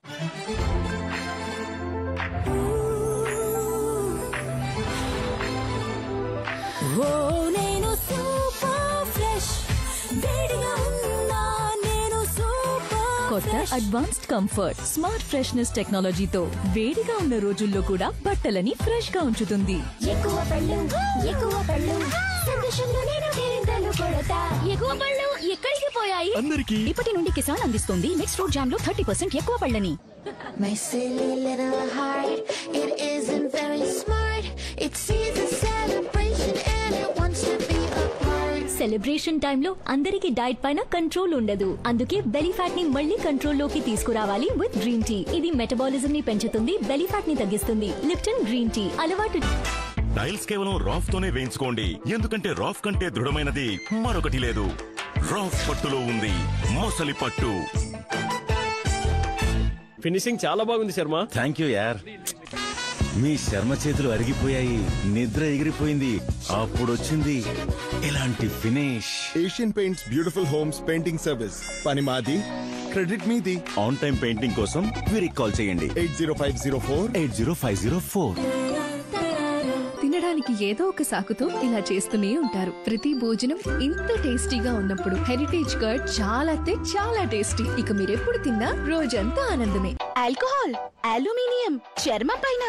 S14: కొత్త అడ్వాన్స్డ్ కంఫర్ట్ స్మార్ట్ ఫ్రెష్నెస్ టెక్నాలజీతో వేడిగా ఉన్న రోజుల్లో కూడా బట్టలని ఫ్రెష్ గా ఉంచుతుంది.
S10: ఎక్కువ పళ్ళు ఎక్కడికి పోయాయి?
S7: అందరికీ ఇప్పటి నుండి కిసాన్ అందిస్తుంది నెక్స్ట్ ఫ్రూట్ జామ్ లో 30% ఎక్కువ పళ్ళని.
S10: My silly little heart, it isn't very smart. It sees a celebration and it wants to be a part.
S21: Celebration టైంలో అందరికి డైట్ పైన కంట్రోల్ ఉండదు. అందుకే బెలీ ఫ్యాట్ ని మళ్ళీ కంట్రోల్ లోకి తీసుకురావాలి విత్ గ్రీన్ టీ. ఇది మెటబాలిజం ని పెంచుతుంది, బెలీ ఫ్యాట్ ని తగ్గిస్తుంది. లిప్టన్ గ్రీన్ టీ అలవాటు.
S17: టైల్స్ కేవలం రాఫ్ తోనే వేయించుకోండి. ఎందుకంటే రాఫ్ కంటే దృఢమైనది మరొకటి లేదు. రాఫ్ పట్టులో ఉంది మొసలి పట్టు.
S11: ఫినిషింగ్ చాలా బాగుంది శర్మ.
S2: థ్యాంక్ యూ యార్. మీ శర్మ చేతులు అరిగిపోయాయి, నిద్ర ఎగిరిపోయింది. అప్పుడు వచ్చింది ఇలాంటి finish.
S9: Asian paints beautiful homes painting service. పని మాది, క్రెడిట్ మీది.
S2: ఆన్ టైం పెయింటింగ్ కోసం వీరికి కాల్ చేయండి.
S9: 80504.
S1: తినడానికి ఏదో ఒక సాకుతో ఇలా చేస్తూనే ఉంటారు. ప్రతి భోజనం ఇంత టేస్టీగా ఉన్నప్పుడు హెరిటేజ్ కర్డ్ చాలా టేస్టీ. ఇక మీరెప్పుడు తిన్నా రోజంతా ఆనందమే.
S18: ఆల్కహాల్, అల్యూమినియం, చర్మం పైన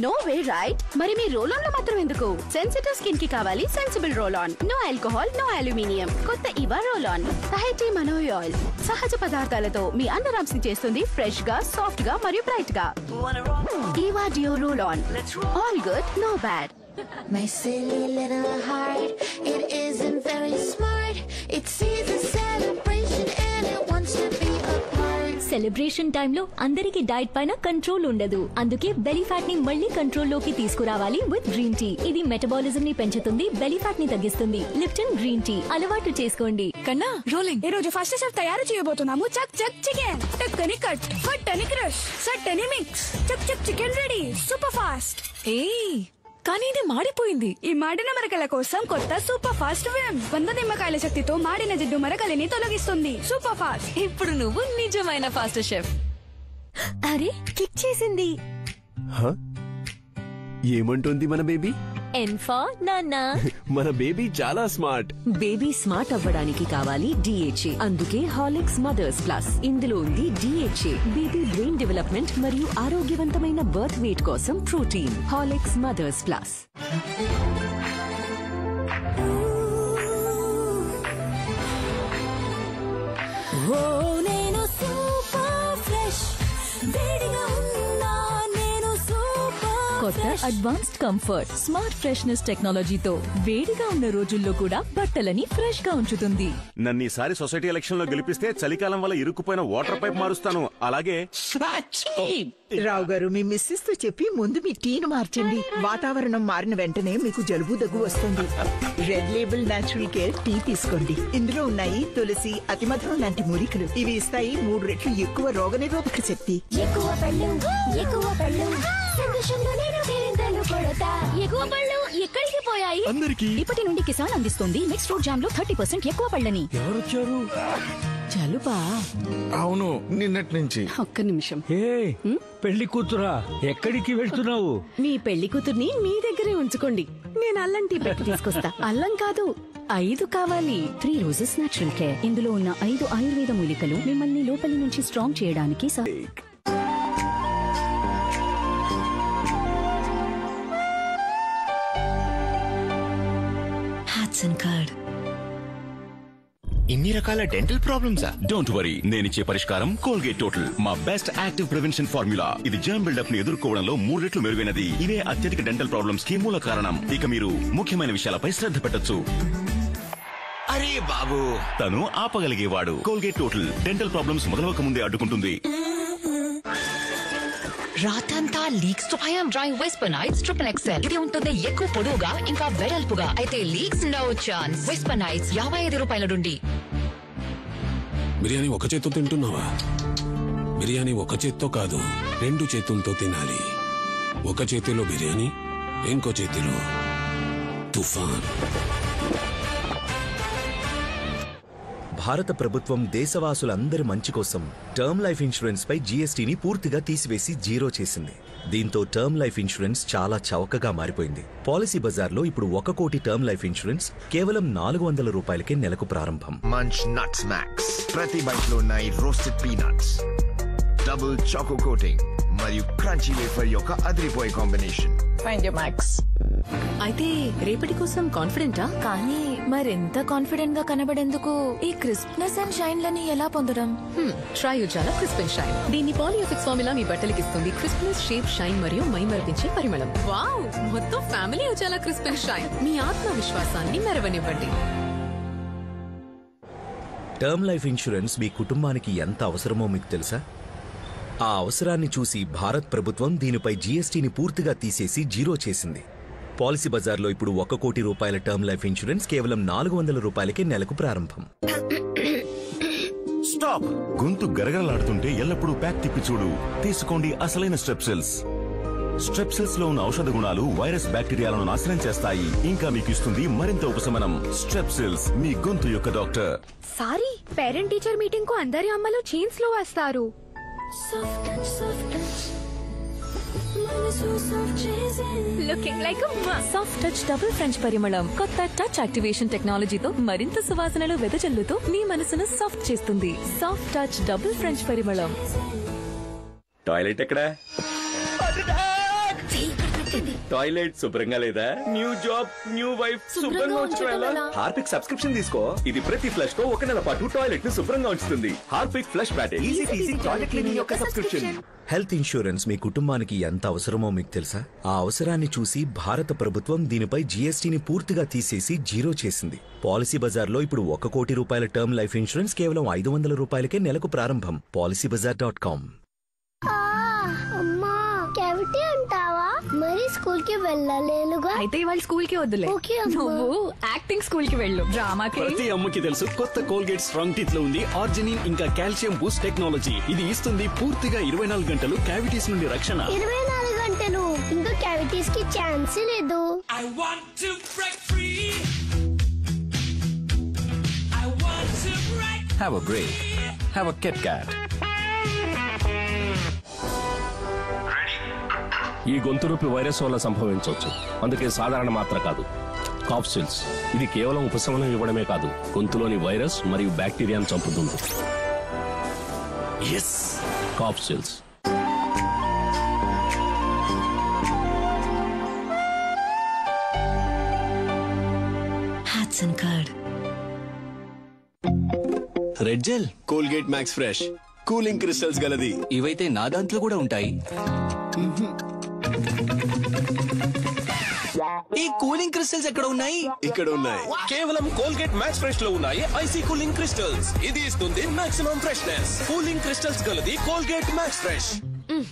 S18: నో వే రైట్. మరి మీ రోల్ ఆన్ లో మాత్రం ఎందుకు? సెన్సిటివ్ స్కిన్ కి కావాలి sensible roll on. No alcohol, no aluminium. కొత్త ఇవా రోల్ ఆన్. తహైటీ మనోయాల్ సహజ పదార్థాలతో మీ అండర్ ఆర్మ్స్ ని చేస్తుంది ఫ్రెష్ గా, సాఫ్ట్ గా మరియు బ్రైట్ గా. Eva deo roll on. All good, no bad.
S10: My silly little heart, it isn't very smart. It sees a celebration and it wants to be a part.
S21: Celebration టైంలో అందరికి diet పైన control ఉండదు. అందుకే belly fat ని మళ్ళీ control లోకి తీసుకురావాలి with green tea. ఇది మెటబాలిజం ని పెంచుతుంది, బెలీ ఫ్యాట్ ని తగ్గిస్తుంది. లిప్టన్ గ్రీన్ టీ అలవాటు చేసుకోండి.
S1: కన్నా రోలింగ్.
S23: ఈ రోజు ఫస్ట్ షెఫ్ తయారు చేయబోతున్నాము. చక్ చక్ చికెన్. టక్ అని కట్, ఫట్ అని క్రష్, సట్ అని మిక్స్. చక్ చక్ చికెన్ రెడీ. Super fast.
S1: కానీ ఇది మాడిపోయింది.
S23: ఈ మాడిన మరకల కోసం కొత్త సూపర్ ఫాస్ట్ విమ్ 100 నిమ్మకాయల శక్తితో మాడిన జిడ్డు మరకలని తొలగిస్తుంది. Super fast.
S1: ఇప్పుడు నువ్వు నిజమైన ఫాస్ట్ షెఫ్.
S21: అరే కిక్ చేసింది.
S4: ఏమంటుంది మన బేబీ?
S21: ఎన్ఫా నాన్నా.
S4: మన బేబీ చాలా స్మార్ట్.
S15: బేబీ స్మార్ట్ అవ్వడానికి కావాలి DHA. అందుకే హాలిక్స్ మదర్స్ ప్లస్. ఇందులో ఉంది DHA బేబీ బ్రెయిన్ డెవలప్మెంట్ మరియు ఆరోగ్యవంతమైన బర్త్ వెయిట్ కోసం ప్రోటీన్. Horlicks Mothers plus.
S12: నేను సూపర్ ఫ్రెష్. వేడిగా ఉన్నా నేను సూపర్
S14: కొత్త అడ్వాన్స్డ్ కంఫర్ట్ స్మార్ట్ ఫ్రెష్నెస్ టెక్నాలజీతో వేడిగా ఉన్న రోజుల్లో కూడా బట్టలని ఫ్రెష్ గా ఉంచుతుంది.
S17: నన్ను ఈసారి సొసైటీ ఎలక్షన్ లో గెలిపిస్తే చలికాలం వల్ల ఇరుక్కుపోయిన వాటర్ పైప్ మారుస్తాను. అలాగే
S20: రావు గారు మీ మిస్సెస్ తో చెప్పి ముందు మీ టీను మార్చండి. వాతావరణం మారిన వెంటనే మీకు జలుబు దగ్గు వస్తుంది. Red Label natural care tea తీసుకోండి. ఇందులో ఉన్నాయి తులసి, అతిమధురం లాంటి మూలికలు. ఇవి ఇస్తాయి 3 రెట్లు ఎక్కువ రోగనిరోధక శక్తి.
S10: ఎక్కువ పళ్ళు ఎక్కడికి పోయాయి?
S7: అందరికి ఇప్పటి నుండి కిసాన్ అందిస్తుంది నెక్స్ట్ ఫ్రూట్ జామ్ లో 30% ఎక్కువ పళ్ళని.
S22: ఎవరొచ్చారు?
S7: చలుపా?
S6: అవును, నిన్నటి నుంచి.
S7: ఒక్క నిమిషం.
S8: పెళ్లి కూతురా, ఎక్కడికి వెళ్తున్నావు?
S7: మీ పెళ్లి కూతుర్ని మీ దగ్గరే ఉంచుకోండి. నేను అల్లం టీ పెట్టి తీసుకొస్తా. అల్లం కాదు, 5 కావాలి. 3 రోజెస్ నేచురల్ కేర్. ఇందులో ఉన్న 5 ఆయుర్వేద మూలికలు మిమ్మల్ని లోపలి నుంచి స్ట్రాంగ్ చేయడానికి
S17: ఇన్ని రకాల డెంటల్ ప్రాబ్లమ్సా? డోంట్ వరీ, నేనిచ్చే పరిష్కారం కోల్గేట్ టోటల్. మా బెస్ట్ యాక్టివ్ ప్రివెన్షన్ ఫార్ములా. ఇది జర్మ్ బిల్డప్ ని ఎదుర్కోవడంలో 3 రెట్లు మెరుగైనది. ఇవే అత్యధిక డెంటల్ ప్రాబ్లమ్స్ కి మూల కారణం. ఇక మీరు ముఖ్యమైన విషయాలపై శ్రద్ధ పెట్టొచ్చు. అరే బాబు, తను ఆపగలిగేవాడు. కోల్గేట్ టోటల్ డెంటల్ ప్రాబ్లమ్స్ మొదలవక ముందే అడ్డుకుంటుంది.
S13: రాతంతా లీక్స్ తో భయం. Try Whisper Nights triple XL. ఇది ఉంటుంది ఎక్కువ పొడవుగా ఇంకా వెడల్పుగా. అయితే లీక్స్ నో ఛాన్స్. వెస్పనైట్స్ 55 రూపాయల నుండి.
S16: బిర్యానీ ఒక చేత్తో తింటున్నావా? బిర్యానీ ఒక చేత్తో కాదు, 2 చేతులతో తినాలి. ఒక చేతిలో బిర్యానీ, ఇంకో చేతిలో తుఫాన్.
S24: భారత ప్రభుత్వం దేశవాసులందరి మంచి కోసం టర్మ్ లైఫ్ ఇన్సూరెన్స్ పై జీఎస్టీని పూర్తిగా తీసివేసి 0 చేసింది. దీంతో టర్మ్ లైఫ్ ఇన్సూరెన్స్ చాలా చౌకగా మారిపోయింది. పాలసీ బజార్లో ఇప్పుడు 1 కోటి టర్మ్ లైఫ్ ఇన్సూరెన్స్ కేవలం 400 రూపాయలకే నెలకు ప్రారంభం.
S25: Munch Nuts Max. ప్రతి బైట్ లో ఉన్నాయి roasted peanuts, double choco coating మరియు క్రంచీ వేఫర్ యొక్క అదిరిపోయే కాంబినేషన్.
S19: Find your max. అయితే రేపటి కోసం కాన్ఫిడెంటా? కానీ మరెంత కాన్ఫిడెంట్ గా కనబడేందుకు ఈ క్రిస్ప్నెస్ అండ్ షైన్ లని ఎలా పొందడం?
S7: Try Ujala crisp and shine. దీని పాలియోఫిక్స్ ఫార్ములా మీ బట్టలకి ఇస్తుంది క్రిస్ప్నెస్, షేప్, షైన్ మరియు మైమరిపించే పరిమళం. వావ్, మొత్తం family Ujala crisp and shine. మీ ఆత్మవిశ్వాసాన్ని మెరవనివ్వండి.
S24: టర్మ్ లైఫ్ ఇన్సూరెన్స్ మీ కుటుంబానికి ఎంత అవసరమో మీకు తెలుసా? ఆ అవసరాన్ని చూసి భారత్ ప్రభుత్వం దీనిపై జీఎస్టీని పూర్తిగా తీసేసి 0 చేసింది. పాలసీ బజార్లో ఇప్పుడు 1 కోటి రూపాయల టర్మ్ లైఫ్ ఇన్సూరెన్స్ కేవలం 400 రూపాయలకే నెలకు ప్రారంభం.
S17: స్టాప్! గొంతు గరగరలాడుతుంటే ఎల్లప్పుడూ ప్యాక్ తిప్పి చూడు. తీసుకోండి అసలైన స్ట్రెప్సిల్స్. స్ట్రెప్సిల్స్ లో ఉన్న ఔషధ గుణాలు వైరస్ బ్యాక్టీరియాలను నాశనం చేస్తాయి. ఇంకా మీకు ఇస్తుంది మరింత ఉపశమనం. స్ట్రెప్సిల్స్, మీ గొంతు యొక్క doctor.
S23: Sorry, parent teacher meeting కు అందరి అమ్మలు చైన్స్ లో వస్తారు.
S14: Looking like soft touch double French పరిమళం. కొత్త టచ్ యాక్టివేషన్ టెక్నాలజీతో మరింత సువాసనలు వెదజల్లుతూ మీ మనసును సాఫ్ట్ చేస్తుంది. సాఫ్ట్ టచ్ డబుల్ ఫ్రెంచ్ పరిమళం.
S11: టాయిలెట్ ఎక్కడా? టాయిలెట్ శుభ్రంగా లేదా? న్యూ జాబ్, న్యూ వైఫ్, శుభ్రంగా ఉంచుకోవాలా? హార్పిక్ సబ్స్క్రిప్షన్ తీసుకో. ఇది ప్రతి ఫ్లష్ తో 1 నెల పాటు టాయిలెట్ ను శుభ్రంగా ఉంచుతుంది. Harpic flush pattern, easy toilet cleaning యొక్క సబ్స్క్రిప్షన్.
S24: హెల్త్ ఇన్సూరెన్స్ మీ కుటుంబానికి ఎంత అవసరమో మీకు తెలుసా? ఆ అవసరాన్ని చూసి భారత ప్రభుత్వం దీనిపై జీఎస్టీని పూర్తిగా తీసేసి 0 చేసింది. పాలసీ బజార్లో ఇప్పుడు 1 కోటి రూపాయల టర్మ్ లైఫ్ ఇన్సూరెన్స్ కేవలం 500 రూపాయలకే నెలకు ప్రారంభం. PolicyBazaar.com.
S10: క్యావిటీ అంటావా? మరి స్కూల్ కి వెళ్ళలేనుగా.
S7: అయితే ఇవాళ స్కూల్ కి వద్దులే. నువ్వు యాక్టింగ్ స్కూల్ కి వెళ్ళు. డ్రామాకి.
S4: ప్రతి అమ్మకి తెలుసు కొత్త కోల్గేట్ స్ట్రాంగ్ టీత్ లో ఉంది ఆర్జినిన్ ఇంకా కాల్షియం బూస్ట్ టెక్నాలజీ. ఇది ఇస్తుంది పూర్తిగా 24 గంటలు క్యావిటీస్ నుండి రక్షణ.
S10: 24 గంటలు ఇంకా క్యావిటీస్ కి ఛాన్స్ లేదు.
S5: Have a break. Have a KitKat.
S11: ఈ గొంతు నొప్పి వైరస్ వల్ల సంభవించవచ్చు. అందుకే సాధారణ మాత్ర కాదు, కాప్సిల్స్. ఇది కేవలం ఉపశమనం ఇవ్వడమే కాదు, గొంతులోని వైరస్ మరియు బ్యాక్టీరియాను చంపుతుంది. కాప్సిల్స్.
S26: Hudson Card.
S4: Red gel, Colgate Max Fresh, cooling crystals గలది.
S5: ఇవైతే నా దాంట్లో కూడా ఉంటాయి.
S1: ఈ కూలింగ్ క్రిస్టల్స్ ఎక్కడ ఉన్నాయి?
S2: ఇక్కడ ఉన్నాయి. కేవలం కోల్గేట్ మ్యాక్స్ ఫ్రెష్ లో ఉన్నాయి ఐసీ కూలింగ్ క్రిస్టల్స్. ఇది ఇస్తుంది మాక్సిమం ఫ్రెష్నెస్. కూలింగ్ క్రిస్టల్స్ గలది Colgate Max Fresh.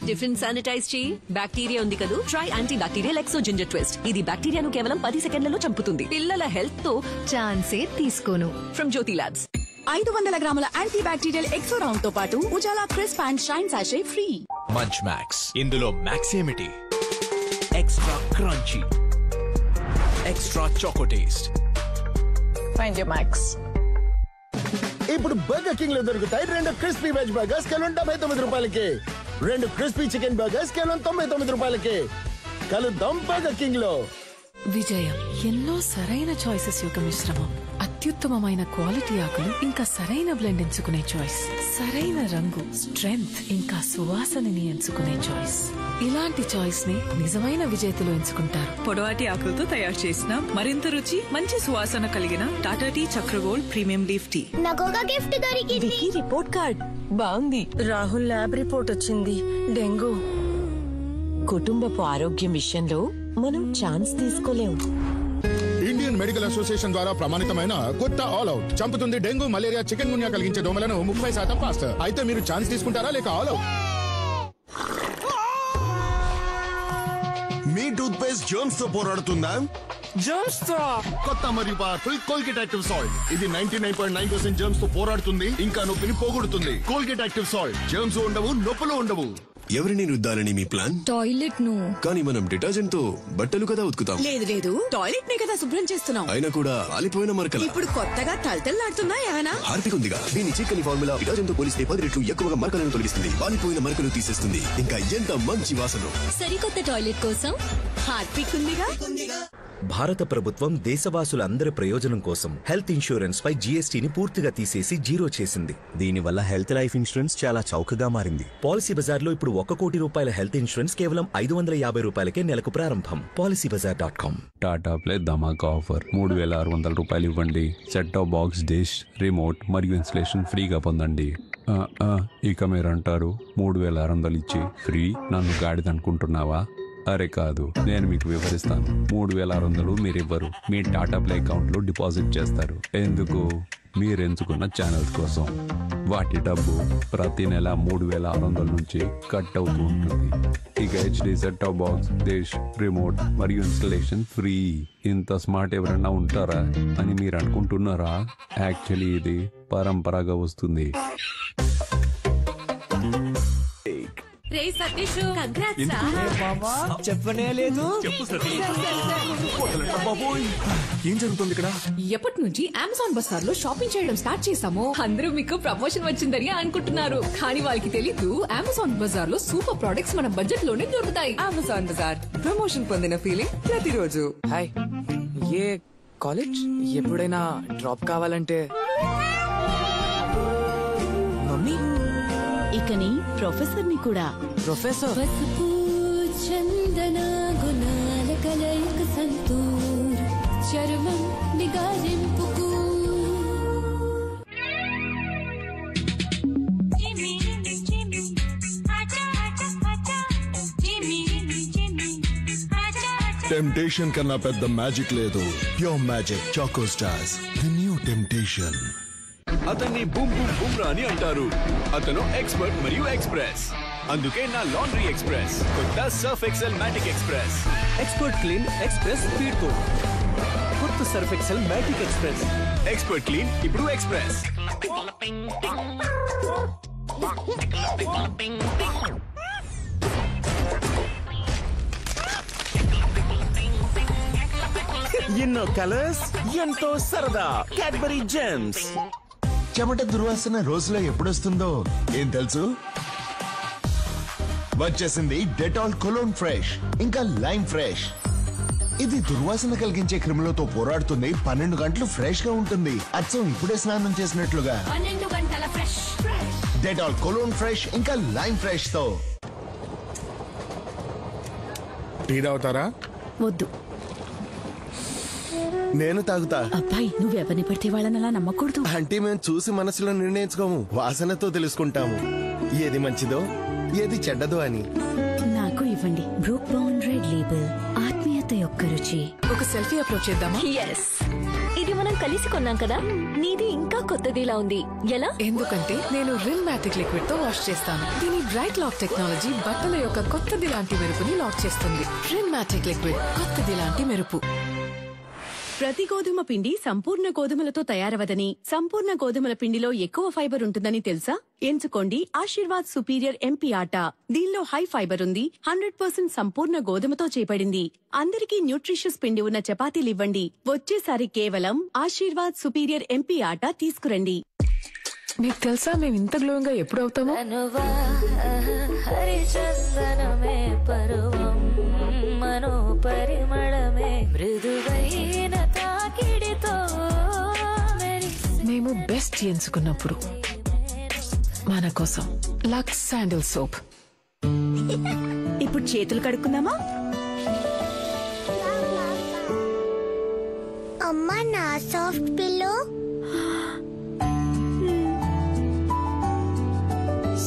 S15: Tiffin sanitize చేయి. బ్యాక్టీరియా ఉంది కదూ, try anti bacterial Exo ginger twist. ఇది బ్యాక్టీరియాను కేవలం 10 సెకండ్లలో చంపుతుంది. పిల్లల హెల్త్ తో ఛాన్సే తీసుకోను. From Jyothi labs.
S23: 500 గ్రాముల యాంటీ బ్యాక్టీరియల్ ఎక్సో రౌండ్ తో పాటు Ujala crisp and shine sachet free.
S4: Munch Max. ఇందులో మ్యాక్స్ ఏమిటి? Extra crunchy, extra choco taste.
S3: Find your Max.
S9: ఇప్పుడు బర్గర్ కింగ్ లో దొరుకుతాయి 2 క్రిస్పీ వెజ్ బర్గర్స్ కేవలం 79 రూపాయలకి, 2 క్రిస్పీ చికెన్ బర్గర్స్ కేవలం 99 రూపాయలకి. కలుద్దాం బర్గర్ కింగ్ లో.
S18: విజయం ఎన్నో సరైన చాయిసెస్ యొక్క మిశ్రమం. అత్యుత్తమమైన క్వాలిటీ ఆకులు ఇంకా సరైన బ్లెండ్ ఎంచుకునే చాయిస్, సరైన రంగు, స్ట్రెంగ్త్ ఇంకా సువాసనని ఎంచుకునే చాయిస్. ఇలాంటి చాయిస్ ని నిజమైన విజేతలు ఎంచుకుంటారు.
S26: పొడవాటి ఆకులతో తయారు చేసిన మరింత రుచి, మంచి సువాసన కలిగిన Tata tea Chakra Gold premium leaf tea.
S10: నాకొక గిఫ్ట్ దొరికింది.
S3: రిపోర్ట్ కార్డ్ బాగుంది. రాహుల్ ల్యాబ్ రిపోర్ట్ వచ్చింది. డెంగ్యూ. కుటుంబపు ఆరోగ్యం విషయంలో మనం ఛాన్స్ తీసుకోలేం.
S6: ఇండియన్ మెడికల్ అసోసియేషన్ ద్వారా ప్రమాణితమైన కొత్త ఆల్ అవుట్ చంపుతుంది డెంగ్యూ, మలేరియా, చికెన్ గున్యా కలిగించే దోమలను 30% ఫాస్టర్. అయితే మీరు ఛాన్స్ తీసుకుంటారా లేక ఆల్ అవుట్?
S9: మీ టూత్ పేస్ట్ జర్మ్స్ తో పోరాడుతుందా?
S3: జర్మ్స్ తో
S9: కొత్త మరియు పవర్ఫుల్ కోల్గేట్ యాక్టివ్ సాల్ట్. ఇది 99.9% జర్మ్స్ తో పోరాడుతుంది, ఇంకా నొప్పిని పోగొడుతుంది. Colgate active salt. జర్మ్స్ ఉండవు, నొప్పులు ఉండవు.
S2: ఎవరిని రుద్దాలని మీ ప్లాన్?
S23: టాయిలెట్ ను.
S2: కానీ మనం డిటర్జెంట్ తో బట్టలు కదా ఉతుకుతాం.
S23: లేదు టాయిలెట్ నే కదా శుభ్రం చేస్తున్నాం.
S2: అయినా కూడా ఆలిపోయిన మరకలు.
S23: ఇప్పుడు కొత్తగా తలతల్లాడుతున్నా ఏమైనా?
S2: హార్పిక్ ఉందిగా, దీని చిక్కని ఫార్ములా డిటర్జెంట్ తో పోలిస్తే 10 రెట్లు ఎక్కువగా మరకలను తొలగిస్తుంది, వాలిపోయిన మరకలు తీసేస్తుంది, ఇంకా ఎంత మంచి వాసన.
S21: సరికొత్త టాయిలెట్ కోసం
S23: హార్పిక్ ఉందిగా.
S24: భారత ప్రభుత్వం దేశవాసులందరి ప్రయోజనం కోసం హెల్త్ ఇన్సూరెన్స్ పై జీఎస్టీని పూర్తిగా తీసేసి జీరో చేసింది. దీనివల్ల హెల్త్ లైఫ్ ఇన్సూరెన్స్ చాలా చౌకగా మారింది. పాలసీ బజార్ లో ఇప్పుడు 1 కోటి రూపాయల హెల్త్ ఇన్సూరెన్స్ కేవలం 550 రూపాయలకే నెలకు ప్రారంభం. PolicyBazaar.com.
S16: టాటా ప్లే ధమాకా ఆఫర్ 3600 రూపాయలు ఇవ్వండి. Set top box, dish, remote మరియు ఇన్స్టలేషన్ ఫ్రీగా పొందండి. ఇక మీరంటారు 3600 ఇచ్చి ఫ్రీ, నన్ను గాడిదనుకుంటున్నావా? అరే కాదు, నేను మీకు వివరిస్తాను. 3600 మీరివ్వరు, మీ టాటా ప్లే అకౌంట్ లో డిపాజిట్ చేస్తారు. ఎందుకు? మీరెంచుకున్న ఛానల్స్ కోసం. వాటి డబ్బు ప్రతి నెల 3600 నుంచి కట్ అవుతూ ఉంటుంది. ఇక HD set top box, dish, remote మరియు ఇన్స్టలేషన్ ఫ్రీ. ఇంత స్మార్ట్ ఎవరైనా ఉంటారా అని మీరు అనుకుంటున్నారా? యాక్చువల్లీ ఇది పరంపరగా వస్తుంది.
S14: రే సతీష్, కంగ్రాట్స్ రా.
S1: చెప్పనే లేదు.
S11: ఏం జరుగుతుంది ఇక్కడ?
S14: ఎప్పటి నుంచి అమెజాన్ బజార్ లో షాపింగ్ చేయడం స్టార్ట్ చేసామో అందరూ మీకు ప్రమోషన్ వచ్చిందని అనుకుంటున్నారు. కానీ వాళ్ళకి తెలీదు, అమెజాన్ బజార్ లో సూపర్ ప్రొడక్ట్స్ మన బడ్జెట్ లోనే దొరుకుతాయి.
S3: అమెజాన్ బజార్, ప్రమోషన్ పొందిన ఫీలింగ్ ప్రతిరోజు.
S1: హాయ్, ఏ కాలేజ్? ఎప్పుడైనా డ్రాప్ కావాలంటే మమ్మీ.
S7: ఇక నీ ప్రొఫెసర్ ని కూడా.
S1: ప్రొఫెసర్
S21: పసుపు చందన గుణాల కలయిక సంతూర్ చర్మం నిగారింపుకు.
S9: టెంప్టేషన్ కన్నా పెద్ద మ్యాజిక్ లేదు. Pure magic choco stars, the new temptation.
S4: అతన్ని బూమ్ బూమ్ బూమ్రా అని అంటారు. అతను ఎక్స్పర్ట్ మరియు ఎక్స్ప్రెస్. అందుకే నా లాండ్రీ ఎక్స్ప్రెస్ కొత్త Surf Excel Matic express.
S1: Expert clean express speed తో కొత్త Surf Excel Matic express.
S4: Expert clean ఇప్పుడు ఎక్స్ప్రెస్.
S11: ఎన్నో కలర్స్, ఎంతో సరదా. Cadbury Gems.
S9: చెమట దుర్వాసన రోజులో ఎప్పుడొస్తుందో ఏం తెలుసు? వచ్చేసింది డెటాల్ కొలోన్ ఫ్రెష్ ఇంకా లైమ్ ఫ్రెష్. ఇది దుర్వాసన కలిగించే క్రిములతో పోరాడుతుంది. 12 గంటలు ఫ్రెష్ గా ఉంటుంది. అచ్చం ఇప్పుడే స్నానం చేసినట్లుగా.
S21: 12 గంటల ఫ్రెష్.
S9: డెటాల్ కొలోన్ ఫ్రెష్ ఇంకా లైమ్ ఫ్రెష్ తో. టీ తాగుతారా?
S7: వద్దు.
S9: నేను తాగుతా.
S7: అబ్బాయి, నువ్వెవరిని పడితే వాళ్ళని అలా నమ్మకూడదు.
S9: అంటే మేము చూసి మనసులో నిర్ణయించుకోము, వాసనతో తెలుసుకుంటాము ఏది మంచిదో ఏది చెడ్డదో అని.
S7: నాకు ఇవ్వండి. Brooke Bond Red Label. Herbal ఆత్మీయత యొక్క రుచి.
S18: ఒక సెల్ఫీ అప్లోడ్ చేద్దామా?
S21: ఎస్, ఇది మనం కలిసి కొన్నాం కదా, నీది ఇంకా కొత్తదిలా ఉంది. ఎలా?
S18: ఎందుకంటే నేను రిన్ మ్యాటిక్ లిక్విడ్ తో వాష్ చేస్తాను. దీని బ్రైట్ లాక్ టెక్నాలజీ బట్టల యొక్క కొత్తది లాంటి మెరుపుని లాక్ చేస్తుంది. రిన్ మ్యాటిక్ లిక్విడ్, కొత్తది లాంటి మెరుపు.
S7: ప్రతి గోధుమ పిండి సంపూర్ణ గోధుమలతో తయారవదని, సంపూర్ణ గోధుమల పిండిలో ఎక్కువ ఫైబర్ ఉంటుందని తెలుసా? ఎంచుకోండి ఆశీర్వాద్ సుపీరియర్ ఎంపీ ఆటా. దీనిలో హై ఫైబర్ ఉంది, 100% సంపూర్ణ గోధుమతో చేపడింది. అందరికీ న్యూట్రిషియస్ పిండి ఉన్న చపాతీలు ఇవ్వండి. వచ్చేసారి కేవలం ఆశీర్వాద్ సుపీరియర్ ఎంపీ ఆటా తీసుకురండి.
S18: మీకు తెలుసా మేము ఇంత గ్లోయింగ్ గా ఎప్పుడు అవుతామో?
S14: హరిచందనమే పరువం మనో పరిమళమే మృదువైన తాకిడితో
S18: మేము బెస్ట్ ఎంచుకున్నప్పుడు మన కోసం లక్స్ శాండిల్ సోప్.
S7: ఇప్పుడు చేతులు కడుక్కుందామా?
S10: అమ్మా నా సాఫ్ట్ పిల్లో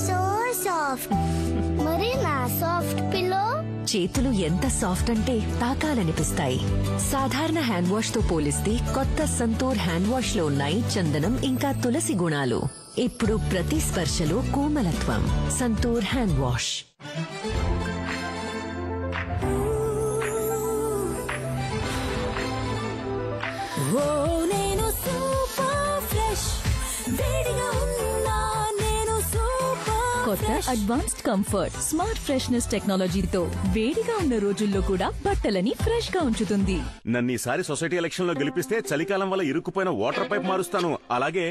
S10: సో సాఫ్ట్. మరి నా సాఫ్ట్ పిల్లో
S15: చేతులు ఎంత సాఫ్ట్ అంటే తాకాలనిపిస్తాయి. సాధారణ హ్యాండ్ వాష్ తో పోలిస్తే కొత్త సంతూర్ హ్యాండ్ వాష్ లో ఉన్నాయి చందనం ఇంకా తులసి గుణాలు. ఇప్పుడు ప్రతి స్పర్శలో కోమలత్వం. Santoor hand wash.
S14: నేను సూపర్ ఫ్రెష్ వేడిగా ఉన్నా నేను సూపర్. కొత్త అడ్వాన్స్డ్ కంఫర్ట్ స్మార్ట్ ఫ్రెష్నెస్ టెక్నాలజీతో వేడిగా ఉన్న రోజుల్లో కూడా బట్టలని ఫ్రెష్ గా ఉంచుతుంది.
S17: నన్ను ఈసారి సొసైటీ ఎలక్షన్ లో గెలిపిస్తే చలికాలం వల్ల ఇరుక్కుపోయిన వాటర్ పైప్ మారుస్తాను. అలాగే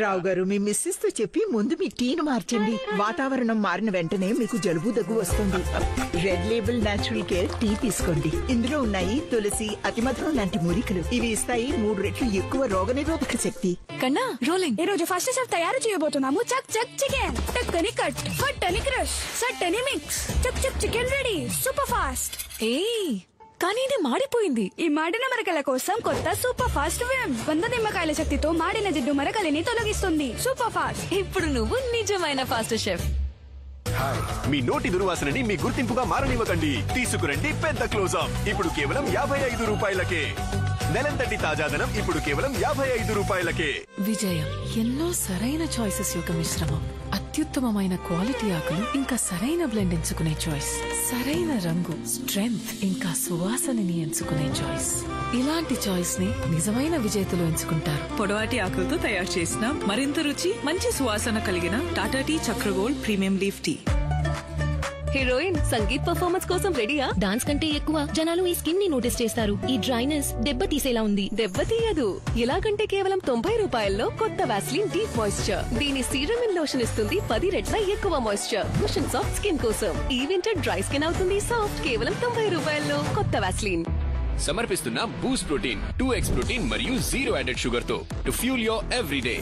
S8: రావు గారు, మీ మిస్సెస్ తో చెప్పి ముందు మీ టీను మార్చండి. వాతావరణం మారిన వెంటనే మీకు జలుబు దగ్గు వస్తుంది. Red Label natural care tea తీసుకోండి. ఇందులో ఉన్నాయి తులసి, అతిమధురం లాంటి మూలికలు. ఇవి ఇస్తాయి 3 రెట్లు ఎక్కువ రోగనిరోధక శక్తి.
S18: కన్నా రోలింగ్.
S23: ఈ రోజు ఫస్ట్ స్టెప్ తయారు చేయబోతున్నాము. చక్ చక్ చికెన్, టక్కని కట్, ఫట్టని క్రష్, సట్టని మిక్స్. చక్ చక్ చికెన్ రెడీ, సూపర్ ఫాస్ట్.
S18: కానీ ఇది మాడిపోయింది.
S23: ఈ మాడిన మరకల కోసం కొత్త సూపర్ ఫాస్ట్ విమ్ 100 నిమ్మకాయల శక్తితో మాడిన జిడ్డు మరకలని తొలగిస్తుంది. Super fast.
S14: ఇప్పుడు నువ్వు నిజమైన ఫాస్ట్ షెఫ్.
S4: మీ నోటి దుర్వాసనని మీ గుర్తింపుగా మారనివ్వకండి. తీసుకురండి పెద్ద క్లోజప్. ఇప్పుడు కేవలం 55 రూపాయలకే. నెలంతటి తాజాదనం ఇప్పుడు కేవలం 55 రూపాయలకే.
S18: విజయం ఎన్నో సరైన చాయిసెస్ యొక్క మిశ్రమం. అత్యుత్తమమైన క్వాలిటీ ఆకులు ఇంకా సరైన బ్లెండ్ ఎంచుకునే చాయిస్. సరైన రంగు, స్ట్రెంగ్త్ ఇంకా సువాసనని ఎంచుకునే చాయిస్. ఇలాంటి చాయిస్ ని నిజమైన విజేతలు ఎంచుకుంటారు.
S26: పొడవాటి ఆకులతో తయారు చేసిన మరింత రుచి మంచి సువాసన కలిగిన Tata tea Chakra Gold premium leaf tea.
S14: Heroine sangeet performance కోసం రెడీయా? డాన్స్ కంటే ఎక్కువ జనాలు ఈ స్కిన్ ని నోటీస్ చేస్తారు. ఈ డ్రైనెస్ దెబ్బ తీసేలా ఉంది. దెబ్బ తీయదు. ఎలాగంటే కేవలం 90 రూపాయల్లో కొత్త వాస్లిన్ డీప్ మాయిశ్చర్. దీని సీరం అండ్ లోషన్ ఇస్తుంది 10 రెట్ల ఎక్కువ మాయిశ్చర్. కుషన్ సాఫ్ట్ స్కిన్ కోసం. ఈ వింటర్ డ్రై స్కిన్ అవుతుంది సాఫ్ట్. కేవలం 90 రూపాయల్లో కొత్త వాస్లిన్.
S16: సమర్పిస్తున్న బూస్ట్ ప్రోటీన్ 2x ప్రోటీన్ మరియు 0 యాడెడ్ షుగర్ తో to fuel your everyday.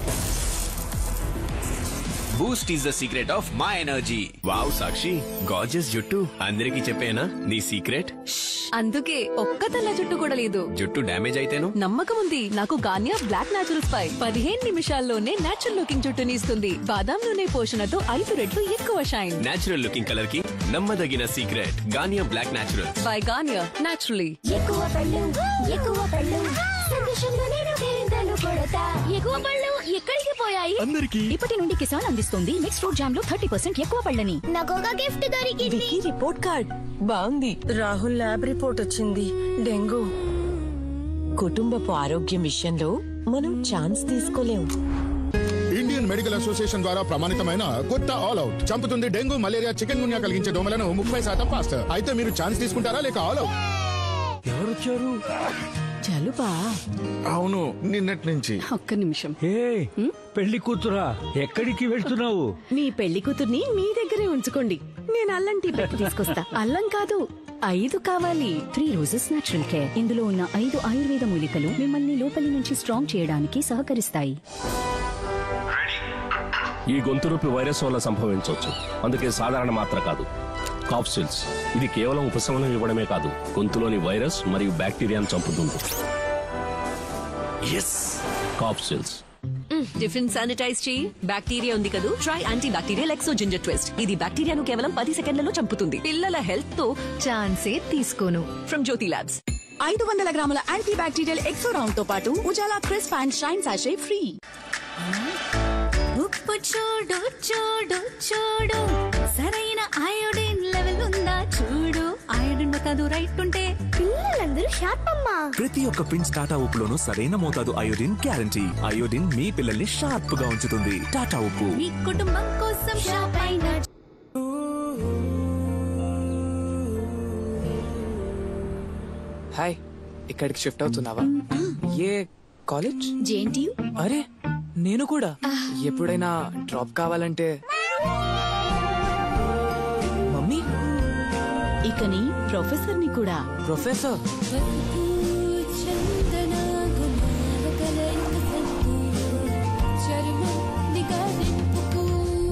S16: Boost is the secret of my energy. Wow Sakshi, gorgeous జుట్టు. అందరికీ చెప్పేనా నీ సీక్రెట్?
S14: అందుకే ఒక్క తెల్ల జుట్టు కూడా లేదు.
S16: జుట్టు డ్యామేజ్ అయితేను
S14: నమ్మకం ఉంది. నాకు గానియా బ్లాక్ న్యాచురల్స్ పై 15 నిమిషాల్లోనే నేచురల్ లుకింగ్ జుట్టుని ఇస్తుంది. బాదాం నూనె పోషణతో 5 రెట్లు ఎక్కువ షైన్.
S16: నేచురల్ లుకింగ్ కలర్ కి నమ్మదగిన secret Garnier black natural
S14: by Garnier naturally.
S10: ఎక్కువ పళ్ళు సంతోషంలో నేను కేరింతలు కొడతా. ఎక్కువ పళ్ళు ఎక్కడికి పోయాయి?
S7: అందరికీ ఇప్పటి నుండి కిసాన్ అందిస్తుంది నెక్స్ట్ ఫ్రూట్ జామ్ లో 30% ఎక్కువ పళ్ళని.
S10: నాకు ఒక గిఫ్ట్ దొరికింది.
S3: రిపోర్ట్ కార్డ్ బాగుంది. రాహుల్ ల్యాబ్ రిపోర్ట్ వచ్చింది. డెంగ్యూ. కుటుంబపు ఆరోగ్యం విషయంలో మనం ఛాన్స్ తీసుకోలేం.
S6: ఇండియన్ మెడికల్ అసోసియేషన్ ద్వారా ప్రమాణితమైన కొత్త ఆల్ అవుట్ చంపుతుంది డెంగ్యూ, మలేరియా, చికెన్ గున్యా కలిగించే దోమలను 30% ఫాస్ట్. అయితే మీరు ఛాన్స్ తీసుకుంటారా లేక ఆల్ అవుట్?
S1: ఎవరొచ్చారు?
S7: జలుబా?
S9: అవును, నిన్నటి నుంచి.
S7: ఒక్క నిమిషం.
S1: పెళ్లి కూతురా, ఎక్కడికి వెళ్తున్నావు?
S7: మీ పెళ్లి కూతుర్ని మీ దగ్గరే ఉంచుకోండి. నేను అల్లం టీ పెట్టి తీసుకొస్తా. అల్లం కాదు, 5 కావాలి. 3 రోజెస్ న్యాచురల్ కేర్. ఇందులో ఉన్న 5 ఆయుర్వేద మూలికలు మిమ్మల్ని లోపలి నుంచి స్ట్రాంగ్ చేయడానికి సహకరిస్తాయి.
S12: ఈ గొంతు నొప్పి వైరస్ వల్ల సంభవించవచ్చు. అందుకే సాధారణ మాత్ర కాదు, కాప్సిల్స్. ఇది కేవలం ఉపశమనం ఇవ్వడమే కాదు, గొంతులోని వైరస్ మరియు బ్యాక్టీరియాను చంపుతుంది. కాప్సిల్స్.
S15: టిఫిన్ శానిటైజ్ చేయి. బ్యాక్టీరియా ఉంది కదూ, try anti bacterial Exo ginger twist. ఇది బ్యాక్టీరియాను కేవలం 10 సెకండ్లలో చంపుతుంది. పిల్లల హెల్త్ తో ఛాన్సే తీసుకోను. From Jyothi labs.
S23: 500 గ్రాముల యాంటీ బ్యాక్టీరియల్ ఎక్సో రౌండ్ తో పాటు Ujala crisp and shine sachet free.
S21: ఉప్పు చూడు చూడు చూడు, సరైన అయోడిన్ లెవెల్ ఉందా చూడు. అయోడిన్ మోతాదు రైట్ ఉంటే పిల్లలందరూ షార్ప్ అమ్మా.
S5: ప్రతి ఒక్క ప్రిన్స్ టాటా ఉప్పులోనూ సరైన మోతాదు అయోడిన్ గ్యారంటీ. అయోడిన్ మీ పిల్లల్ని షార్ప్ గా ఉంచుతుంది. టాటా ఉప్పు.
S21: మీ కుటుంబం కోసం షాప్ అయినా.
S1: హాయ్, ఇక్కడికి షిఫ్ట్ అవుతున్నావా? ఏ కాలేజ్?
S23: జేఎన్టీయూ.
S1: అరే నేను కూడా. ఎప్పుడైనా డ్రాప్ కావాలంటే మమ్మీ.
S7: ఇక నీ ప్రొఫెసర్ ని కూడా.
S1: ప్రొఫెసర్?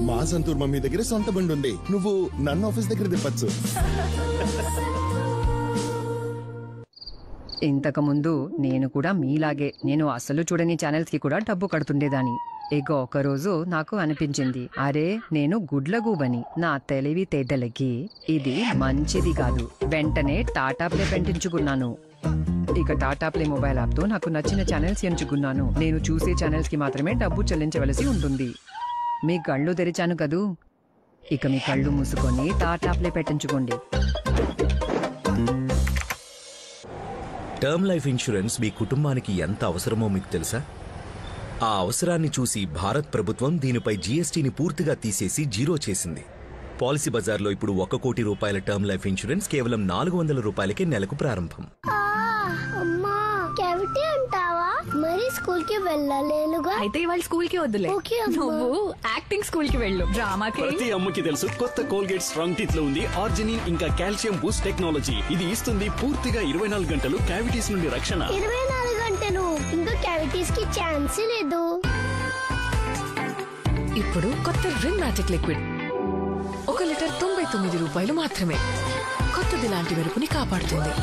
S9: మా సంతూర్ మమ్మీ దగ్గర సొంత బండి ఉంది. నువ్వు నన్ను ఆఫీస్ దగ్గర దింపచ్చు.
S13: ఇంతకుముందు నేను కూడా మీలాగే నేను అసలు చూడని ఛానల్స్ కి కూడా డబ్బు కడుతుండేదాన్ని. ఇక ఒకరోజు నాకు అనిపించింది, అరే నేను గుడ్లగూబని. నా తెలివితేటలకి ఇది మంచిది కాదు. వెంటనే టాటా ప్లే పెట్టించుకున్నాను. ఇక టాటా ప్లే మొబైల్ యాప్ తో నాకు నచ్చిన ఛానల్స్ ఎంచుకున్నాను. నేను చూసే ఛానల్స్ కి మాత్రమే డబ్బు చెల్లించవలసి ఉంటుంది. మీ కళ్ళు తెరిచాను కదూ, ఇక మీ కళ్ళు మూసుకొని టాటా ప్లే పెట్టించుకోండి.
S24: టర్మ్ లైఫ్ ఇన్సూరెన్స్ మీ కుటుంబానికి ఎంత అవసరమో మీకు తెలుసా? ఆ అవసరాన్ని చూసి భారత్ ప్రభుత్వం దీనిపై జీఎస్టీని పూర్తిగా తీసేసి జీరో చేసింది. పాలసీ బజార్లో ఇప్పుడు 1 కోటి రూపాయల టర్మ్ లైఫ్ ఇన్సూరెన్స్ కేవలం 400 రూపాయలకే నెలకు ప్రారంభం.
S10: అమ్మా క్యావిటీ అంటావా? మరి స్కూల్ కి వెళ్ళలేనుగా.
S7: అయితే ఇవాళ స్కూల్ కి వద్దులే. నువ్వు యాక్టింగ్ స్కూల్ కి వెళ్ళు. డ్రామాకి.
S2: ప్రతి అమ్మకి తెలుసు కొత్త కోల్గేట్ స్ట్రాంగ్ టీత్ లో ఉంది ఆర్జినిన్ ఇంకా కాల్షియం బూస్ట్ టెక్నాలజీ. ఇది ఇస్తుంది పూర్తిగా 24 గంటలు క్యావిటీస్ నుండి రక్షణ.
S10: 24 గంటలు ఇంకా క్యావిటీస్ కి ఛాన్స్ లేదు.
S18: ఇప్పుడు కొత్త రిన్ మ్యాజిక్ లిక్విడ్ 1 లీటర్ 99 రూపాయలు మాత్రమే. కొత్తది లాంటి మెరుపుని కాపాడుతుంది.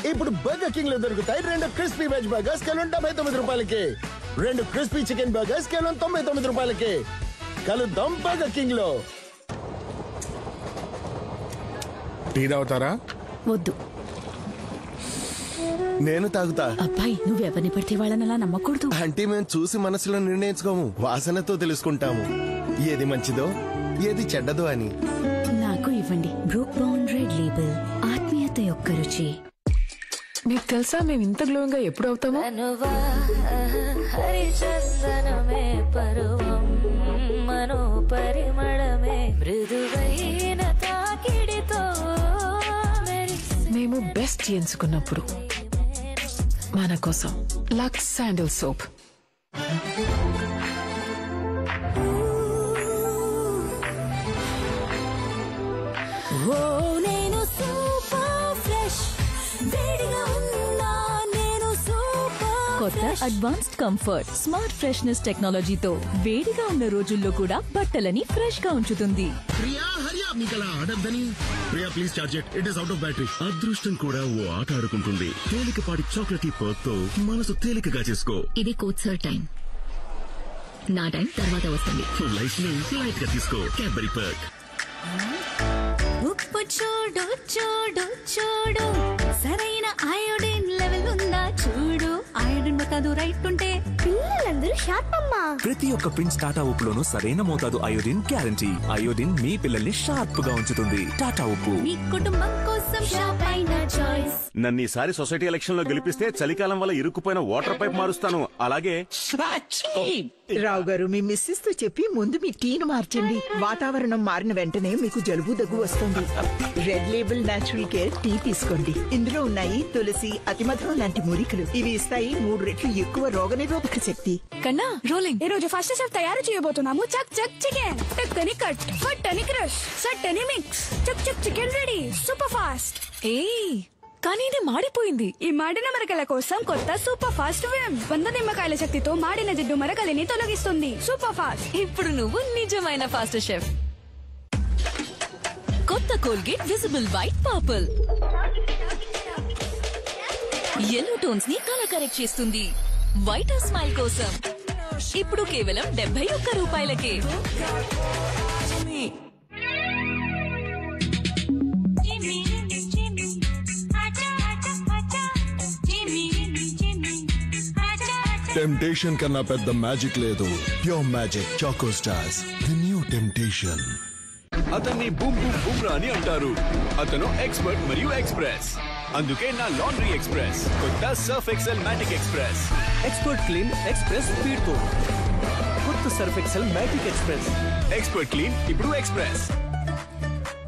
S9: ఇప్పుడు బర్గర్ కింగ్ లో దొరుకుతాయి 2 క్రిస్పీ వెజ్ బర్గర్స్ కేవలం 79 రూపాయలకి. 2 క్రిస్పీ చికెన్ బర్గర్స్ కేవలం 99 రూపాయలకి. కలుద్దాం బర్గర్ కింగ్ లో.
S6: టీ తాగుతారా?
S7: వద్దు.
S9: నేను తాగుతా.
S7: అబ్బాయి నువ్వెవరిని పడితే వాళ్ళని అలా నమ్మకూడదు.
S9: అంటే మేము చూసి మనసులో నిర్ణయించుకోము, వాసనతో తెలుసుకుంటాము ఏది మంచిదో ఏది చెడ్డదో అని.
S7: నాకు ఇవ్వండి. బ్రూక్ బౌండ్ రెడ్ లేబుల్, ఆత్మీయత యొక్క రుచి.
S18: మీకు తెలుసా మేము ఇంత గ్లోయింగ్ గా ఎప్పుడు అవుతామో?
S14: హరిచందనమే పరువం మనో పరిమళమే మృదువైన తాకిడితో.
S18: మేము బెస్ట్ ఎంచుకున్నప్పుడు మన కోసం లక్స్ శాండిల్ సోప్.
S21: నేను సూపర్ ఫ్రెష్, వేడిగా ఉన్నా నేను సూపర్.
S14: కొత్త అడ్వాన్స్డ్ కంఫర్ట్ స్మార్ట్ ఫ్రెష్నెస్ టెక్నాలజీతో వేడిగా ఉన్న రోజుల్లో కూడా బట్టలని ఫ్రెష్ గా ఉంచుతుంది.
S17: అదృష్టం కూడా ఓ ఆట ఆడుకుంటుంది. తేలికపాటి చాక్లెటీ పర్క్ తో మనసు తేలికగా చేసుకో.
S7: ఇది కోట్సర్ టైం. నా టైం తర్వాత వస్తుంది.
S17: లైఫ్ ని లైట్ గా తీసుకో. Cadbury Perk.
S21: ఉప్పు చూడు చూడు చూడు, సరైన అయోడిన్ లెవెల్ ఉందా చూడు. అయోడిన్ మోతాదు రైట్ ఉంటే పిల్లలందరూ షార్ప్ అమ్మా.
S5: ప్రతి ఒక్క ప్రిన్స్ టాటా ఉప్పులోనూ సరైన మోతాదు అయోడిన్ గ్యారంటీ. అయోడిన్ మీ పిల్లల్ని షార్ప్ గా ఉంచుతుంది. టాటా ఉప్పు.
S21: మీ కుటుంబం కోసం షాప్ అయిన చాయిస్.
S17: నన్ను ఈసారి సొసైటీ ఎలక్షన్ లో గెలిపిస్తే చలికాలం వల్ల ఇరుక్కుపోయిన వాటర్ పైప్ మారుస్తాను. అలాగే
S8: రావు గారు మీ మిస్సెస్ తో చెప్పి ముందు మీ టీను మార్చండి. వాతావరణం మారిన వెంటనే మీకు జలుబు దగ్గు వస్తుంది. Red Label natural care tea తీసుకోండి. ఇందులో ఉన్నాయి తులసి, అతిమధురం లాంటి మూలికలు. ఇవి ఇస్తాయి 3 రెట్లు ఎక్కువ రోగనిరోధక శక్తి.
S18: కన్నా రోలింగ్.
S23: ఈ రోజు ఫస్ట్ షెఫ్ తయారు చేయబోతున్నాము చక్ చక్ చికెన్. టక్కని కట్, ఫట్టని క్రష్, సట్టని మిక్స్. చక్ చక్ చికెన్ రెడీ, సూపర్ ఫాస్ట్.
S18: కానీ ఇది మాడిపోయింది.
S23: ఈ మాడిన మరకల కోసం కొత్త సూపర్ ఫాస్ట్ విమ్ 100 నిమ్మకాయల శక్తితో మాడిన జిడ్డు మరకలిని తొలగిస్తుంది. Super fast.
S14: ఇప్పుడు నువ్వు నిజమైన ఫాస్ట్ షెఫ్. కొత్త Colgate visible white purple yellow tones ని కలర్ కరెక్ట్ చేస్తుంది. వైటర్ స్మైల్ కోసం ఇప్పుడు కేవలం 71 రూపాయలకే.
S4: టెంప్టేషన్ కన్నా పెద్ద మ్యాజిక్ లేదు. Pure magic choco stars, the new temptation.
S11: అతన్ని బూమ్ బూమ్ బూమ్రా అని అంటారు. అతను ఎక్స్పర్ట్ మరియు ఎక్స్ప్రెస్. అందుకే నా లాండ్రీ ఎక్స్ప్రెస్ కొత్త Surf Excel Matic express.
S1: Expert clean express speed తో కొత్త Surf Excel Matic express.
S11: Expert clean ఇప్పుడు ఎక్స్ప్రెస్.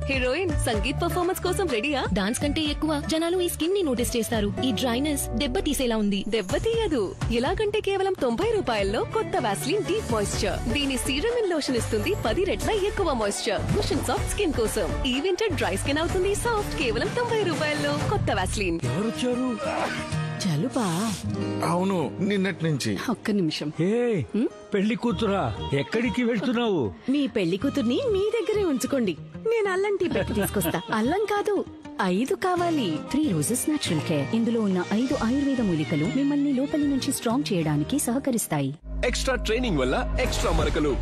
S14: హీరోయిన్ సంగీత్ పర్ఫార్మెన్స్ కోసం రెడీయా?
S21: డాన్స్ కంటే ఎక్కువ జనాలు ఈ స్కిన్ ని నోటీస్ చేస్తారు. ఈ డ్రైనెస్ దెబ్బ తీసేలా ఉంది.
S14: దెబ్బతీయదు. ఎలాగంటే కేవలం 90 రూపాయల్లో కొత్త వాస్లిన్ డీప్ మాయిశ్చర్. దీని సీరం అండ్ లోషన్ ఇస్తుంది 10 రెట్ల ఎక్కువ మాయిశ్చర్. కుషన్ సాఫ్ట్ స్కిన్ కోసం. ఈ వింటర్ డ్రై స్కిన్ అవుతుంది సాఫ్ట్. కేవలం 90 రూపాయల్లో కొత్త వాస్లిన్.
S1: ఎవరొచ్చారు?
S21: చలుపా?
S4: అవును, నిన్నటి నుంచి.
S21: ఒక్క నిమిషం.
S19: పెళ్లి కూతురా, ఎక్కడికి వెళ్తున్నావు?
S7: మీ పెళ్లి కూతుర్ని మీ దగ్గరే ఉంచుకోండి. నేను అల్లం టీ పెట్టి తీసుకొస్తా. అల్లం కాదు, 5 కావాలి.
S21: 3 రోజెస్ న్యాచురల్ కేర్. ఇందులో ఉన్న 5 ఆయుర్వేద మూలికలు మిమ్మల్ని లోపలి నుంచి స్ట్రాంగ్ చేయడానికి సహకరిస్తాయి.
S2: ఎక్స్ట్రా ట్రైనింగ్ వల్ల ఎక్స్ట్రా మరకలు.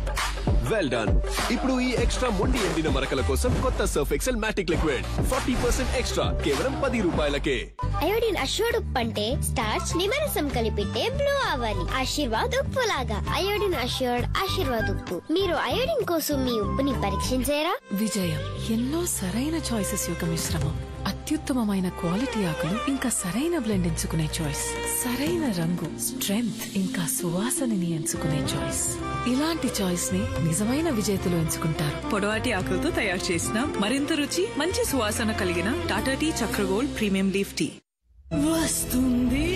S2: Well done. ఇప్పుడు ఈ ఎక్స్ట్రా మొండి ఎండిన మరకల కోసం కొత్త సర్ఫ్ ఎక్సెల్ మ్యాటిక్ లిక్విడ్ 40% ఎక్స్ట్రా కేవలం 10 రూపాయలకే.
S10: అయోడిన్ అష్యూర్డ్ ఉప్పు అంటే స్టార్చ్ నిమ్మరసం కలిపితే బ్లూ అవ్వాలి. ఆశీర్వాద్ ఉప్పు లాగా. అయోడిన్ అష్యూర్డ్ ఆశీర్వాద్ ఉప్పు. మీరు అయోడిన్ కోసం మీ ఉప్పుని పరీక్షించారా?
S18: విజయం ఎన్నో సరైన చాయిసెస్ యొక్క మిశ్రమం. అత్యుత్తమమైన క్వాలిటీ ఆకులు ఇంకా సరైన బ్లెండ్ ఎంచుకునే చాయిస్. సరైన రంగు, స్ట్రెంగ్త్ ఇంకా సువాసనని ఎంచుకునే చాయిస్. ఇలాంటి చాయిస్ ని నిజమైన విజేతలు ఎంచుకుంటారు.
S26: పొడవాటి ఆకులతో తయారు చేసిన మరింత రుచి, మంచి సువాసన కలిగిన Tata tea Chakra Gold premium leaf tea
S21: వస్తుంది.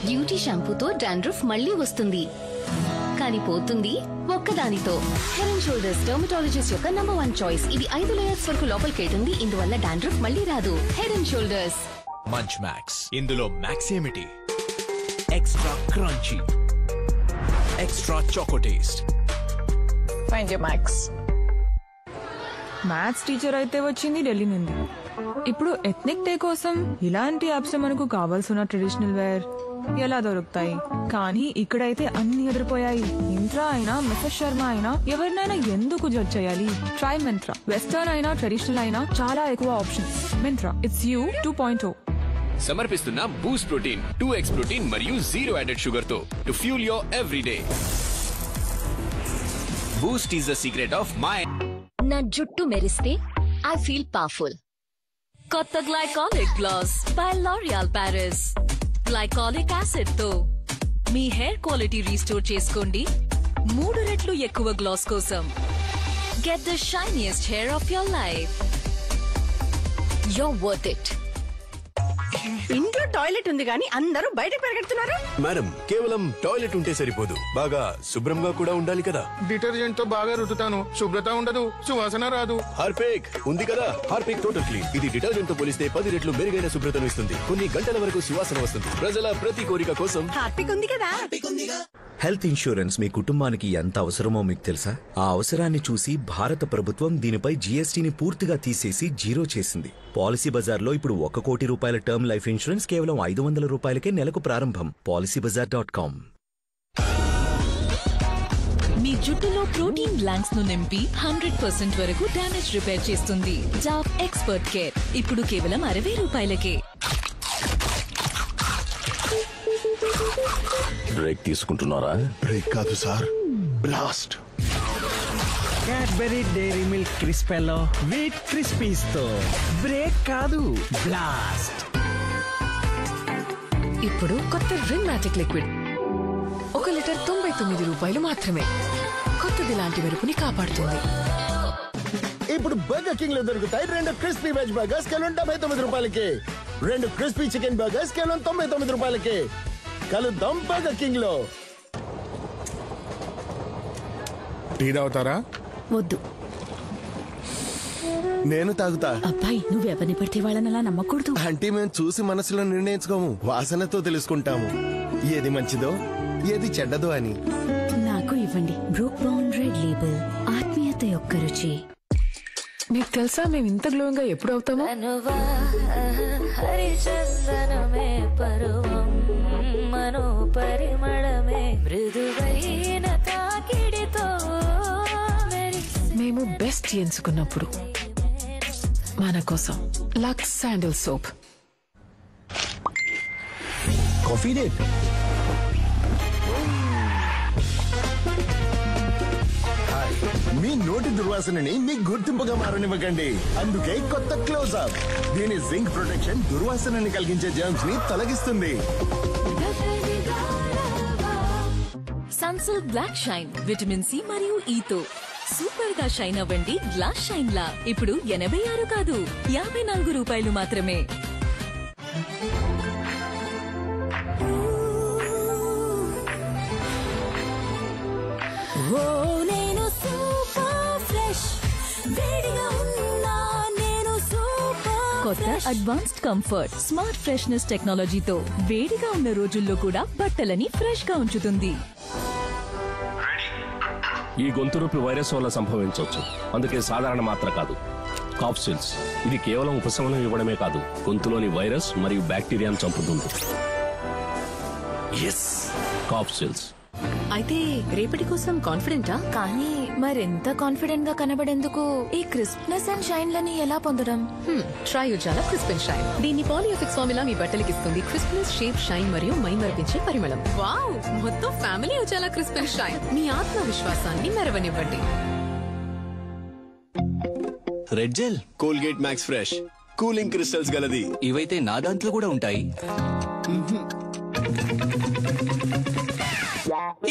S21: బ్యూటీ షాంపూతో డాండ్రఫ్ మళ్ళీ వస్తుంది, కానీ పోతుంది ఒక్కదానితో. హెడ్ అండ్ షోల్డర్స్ డర్మటాలజిస్ట్ యొక్క #1 చాయిస్. ఇది 5 లేయర్స్ వరకు లోపలికి వెళ్తుంది. ఇందువల్ల డాండ్రఫ్ మళ్ళీ రాదు. Head and Shoulders.
S20: Munch Max. ఇందులో మ్యాక్స్ ఏమిటి? Extra crunchy, extra choco taste.
S22: Find your Max. Maths teacher అయితే వచ్చింది ఢిల్లీ నుండి. ఇప్పుడు ఎథ్నిక్ డే కోసం ఇలాంటి యాప్స్ మనకు కావాల్సిన ట్రెడిషనల్ వేర్ ఎలా దొరుకుతాయి? కానీ ఇక్కడైతే అన్ని ఎదిరిపోయాయి. మింత్రా అయినా, మిస్టర్ శర్మ అయినా, ఎవరినైనా ఎందుకు జడ్జ్ చేయాలి? ట్రై మింత్రా. వెస్టర్న్ అయినా, ట్రెడిషనల్ అయినా చాలా ఎక్కువ ఆప్షన్స్. Myntra, it's you 2.0.
S11: సమర్పిస్తున్న బూస్ట్ ప్రోటీన్, 2x ప్రోటీన్ మరియు 0 యాడెడ్ షుగర్ తో to fuel your everyday. Boost is the secret of my.
S14: నా జుట్టు మెరిస్తే ఐ ఫీల్ పవర్ఫుల్. కొత్త glycolic glass by L'Oréal Paris. Glycolic acid తో మీ హెయిర్ క్వాలిటీ రీస్టోర్ చేసుకోండి 3 రెట్లు ఎక్కువ గ్లాస్ కోసం. Get the shiniest hair of your life. You're worth it.
S3: ఇంట్లో toilet ఉంది కానీ అందరూ బయటకు పరిగెడుతున్నారు.
S11: మేడం, కేవలం టాయిలెట్ ఉంటే సరిపోదు, బాగా శుభ్రంగా కూడా ఉండాలి కదా.
S6: డిటర్జెంట్ తో బాగా రుద్దుతాను, శుభ్రత ఉండదు, సువాసన రాదు.
S11: హార్పిక్ ఉంది కదా, హార్పిక్ టోటల్ క్లీన్. ఇది డిటర్జెంట్ తో పోలిస్తే 10 రెట్లు మెరుగైన శుభ్రతను ఇస్తుంది. కొన్ని గంటల వరకు సువాసన వస్తుంది. ప్రజల ప్రతి కోరిక కోసం
S3: హార్పిక్ ఉంది కదా.
S24: హెల్త్ ఇన్సూరెన్స్ మీ కుటుంబానికి ఎంత అవసరమో మీకు తెలుసా? ఆ అవసరాన్ని చూసి భారత ప్రభుత్వం దీనిపై జీఎస్టీని పూర్తిగా తీసేసి 0 చేసింది. పాలసీ బజార్లో ఇప్పుడు 1 కోటి రూపాయల టర్మ్ లైఫ్ ఇన్సూరెన్స్ కేవలం 500 రూపాయలకే నెలకు ప్రారంభం. PolicyBazaar.com.
S14: మీ జుట్టులో ప్రోటీన్ బ్లాంక్స్ ను నింపి 100% వరకు డ్యామేజ్ రిపేర్ చేస్తుంది. జాబ్ ఎక్స్పర్ట్ కేర్ ఇప్పుడు కేవలం 60 రూపాయలకే.
S17: బ్రేక్ తీసుకుంటున్నారా?
S4: బ్రేక్ కాదు sir, blast.
S19: Cadbury Dairy Milk Crispello wheat crispies తో బ్రేక్ కాదు, బ్లాస్ట్.
S18: ఇప్పుడు కొత్త రిన్ మ్యాటిక్ లిక్విడ్ 1 లీటర్ 99 రూపాయలు మాత్రమే. కొత్తది లాంటి మెరుపుని కాపాడుతుంది.
S9: ఇప్పుడు బర్గర్ కింగ్ లో దొరుకుతాయి 2 క్రిస్పీ వెజ్ బర్గర్స్ కేవలం 79 రూపాయలకి. 2 క్రిస్పీ చికెన్ బర్గర్స్ కేవలం 99 రూపాయలకి. కలుద్దాం బర్గర్ కింగ్ లో.
S6: టీ తాగుతారా?
S7: వద్దు.
S9: నేను తాగుతా.
S7: అబ్బాయి, నువ్వెవరిని పడితే వాళ్ళని అలా నమ్మకూడదు.
S9: అంటే మేము చూసి మనసులో నిర్ణయించుకోము, వాసనతో తెలుసుకుంటాము ఏది మంచిదో ఏది చెడ్డదో అని.
S7: నాకు ఇవ్వండి. బ్రూక్ బౌండ్ రెడ్ లేబుల్, ఆత్మీయత యొక్క రుచి.
S18: మీకు తెలుసా మేము ఇంత గ్లోయింగ్ గా ఎప్పుడు అవుతామో?
S14: హరిచందనమే పరువం మనో పరిమళమే మృదువై
S18: మనము బెస్ట్ ఎంచుకున్నప్పుడు మన కోసం Lux sandal soap.
S9: Coffee date. మీ నోటి దుర్వాసనని మీ గుర్తింపుగా మారనివ్వకండి. అందుకే కొత్త క్లోజ్అప్. దీని జింక్ ప్రొటెక్షన్ దుర్వాసనని కలిగించే జర్మ్స్ ని తొలగిస్తుంది.
S14: Sunsilk black shine vitamin C మరియు ఈతో సూపర్ గా షైన్ అవ్వండి. గ్లాస్ షైన్ లా ఇప్పుడు 86 కాదు 54 రూపాయలు మాత్రమే. కొత్త అడ్వాన్స్డ్ కంఫర్ట్ స్మార్ట్ ఫ్రెష్నెస్ టెక్నాలజీతో వేడిగా ఉన్న రోజుల్లో కూడా బట్టలని ఫ్రెష్ గా ఉంచుతుంది.
S5: ఈ గొంతు నొప్పి వైరస్ వల్ల సంభవించవచ్చు. అందుకే సాధారణ మాత్ర కాదు, కాప్సిల్స్. ఇది కేవలం ఉపశమనం ఇవ్వడమే కాదు, గొంతులోని వైరస్ మరియు బ్యాక్టీరియాను చంపుతుంది. కాప్సిల్స్.
S3: అయితే రేపటి కోసం కాన్ఫిడెంటా? కానీ మరెంత కాన్ఫిడెంట్ గా కనబడేందుకు ఈ క్రిస్ప్నెస్ అండ్ షైన్ లని ఎలా పొందడం? Try Ujala crisp and shine. దీన్ని పాలిఎఫెక్స్ ఫార్ములా మీ బట్టలకి ఇస్తుంది. క్రిస్ప్నెస్, షేప్, షైన్ మరియు మైమర్పించే పరిమళం. వావ్, మొత్తం family Ujala crisp and shine. మీ ఆత్మవిశ్వాసాన్ని మెరవనివ్వండి.
S2: Red gel, Colgate Max Fresh, cooling crystals గలది.
S20: ఇవైతే నా దాంట్లో కూడా ఉంటాయి.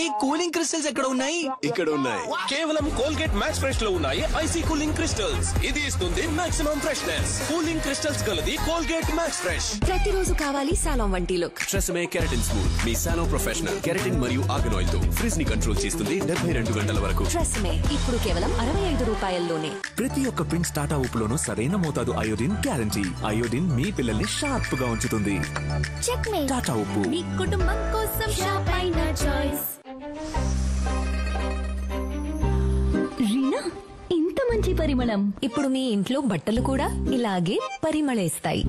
S20: ఈ కూలింగ్ క్రిస్టల్స్ ఎక్కడ ఉన్నాయి?
S2: ఇక్కడ ఉన్నాయి.
S5: కేవలం కోల్గేట్ మ్యాక్స్ ఫ్రెష్ లో ఉన్నాయి ఐసీ కూలింగ్ క్రిస్టల్స్. ఇది ఇస్తుంది మాక్సిమం ఫ్రెష్నెస్. కూలింగ్ క్రిస్టల్స్ గలది కోల్గేట్ మ్యాక్స్ ఫ్రెష్.
S3: ప్రతిరోజు కావాలి సాలాం వంటి లుక్.
S2: ట్రెసమే కెరటిన్ స్మూత్, మీ సాలో ప్రొఫెషనల్ కెరటిన్ మరియు ఆర్గనాయిల్ తో ఫ్రిజ్ ని కంట్రోల్ చేస్తుంది 72 గంటల వరకు.
S3: ట్రెసమే ఇప్పుడు కేవలం 65 రూపాయల్లోనే.
S20: ప్రతి ఒక్క ప్రింట్స్ టాటా ఉప్పులోనూ సరైన మోతాదు అయోడిన్ గ్యారంటీ. అయోడిన్ మీ పిల్లల్ని షార్ప్ గా ఉంచుతుంది. టాటా ఉప్పు,
S21: మీ కుటుంబం కోసం షాప్ అయిన చాయిస్. రీనా, ఇంత మంచి పరిమళం.
S3: ఇప్పుడు మీ ఇంట్లో బట్టలు కూడా ఇలాగే పరిమళిస్తాయి.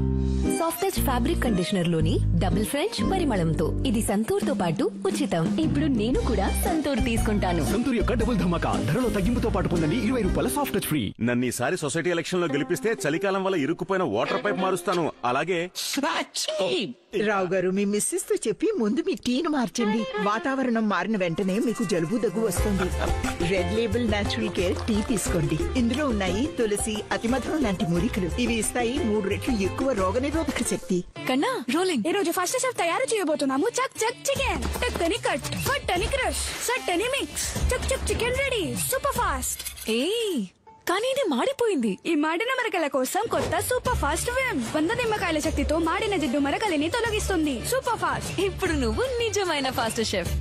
S3: సాఫ్టెస్ట్ ఫ్యాబ్రిక్ కండిషనర్ లోని డబుల్ ఫ్రెంచ్ పరిమళంతో. ఇది సంతూర్ తో పాటు ఉచితం.
S21: ఇప్పుడు నేను కూడా సంతూర్ తీసుకుంటాను.
S19: సంతూర్ యొక్క డబుల్ ధమాకా ధరలో తగ్గింపుతో పాటు పొందండి 20 రూపాయల సాఫ్ట్ టచ్ ఫ్రీ.
S17: నన్ను ఈసారి సొసైటీ ఎలక్షన్ లో గెలిపిస్తే చలికాలం వల్ల ఇరుక్కుపోయిన వాటర్ పైప్ మారుస్తాను. అలాగే
S8: రావు గారు, మీ మిస్సెస్ తో చెప్పి ముందు మీ టీను మార్చండి. వాతావరణం మారిన వెంటనే మీకు జలుబు దగ్గు వస్తుంది. Red Label natural care tea తీసుకోండి. ఇందులో ఉన్నాయి తులసి, అతిమధురం లాంటి మూలికలు. ఇవి ఇస్తాయి 3 రెట్లు ఎక్కువ రోగనిరోధక శక్తి.
S18: కన్నా రోలింగ్.
S23: ఈ రోజు ఫస్ట్ స్టెప్ తయారు చేయబోతున్నాము. చక్ చక్ చికెన్. టక్కని కట్, ఫట్టని క్రష్, సట్టని మిక్స్. చక్ చక్ చికెన్ రెడీ, సూపర్ ఫాస్ట్.
S18: ఏయ్, కానీ ఇది మాడిపోయింది.
S23: ఈ మాడిన మరకల కోసం కొత్త సూపర్ ఫాస్ట్ విమ్. 100 నిమ్మకాయల శక్తితో మాడిన జిడ్డు మరకలిని తొలగిస్తుంది. Super fast.
S14: ఇప్పుడు నువ్వు నిజమైన ఫాస్ట్ షెఫ్.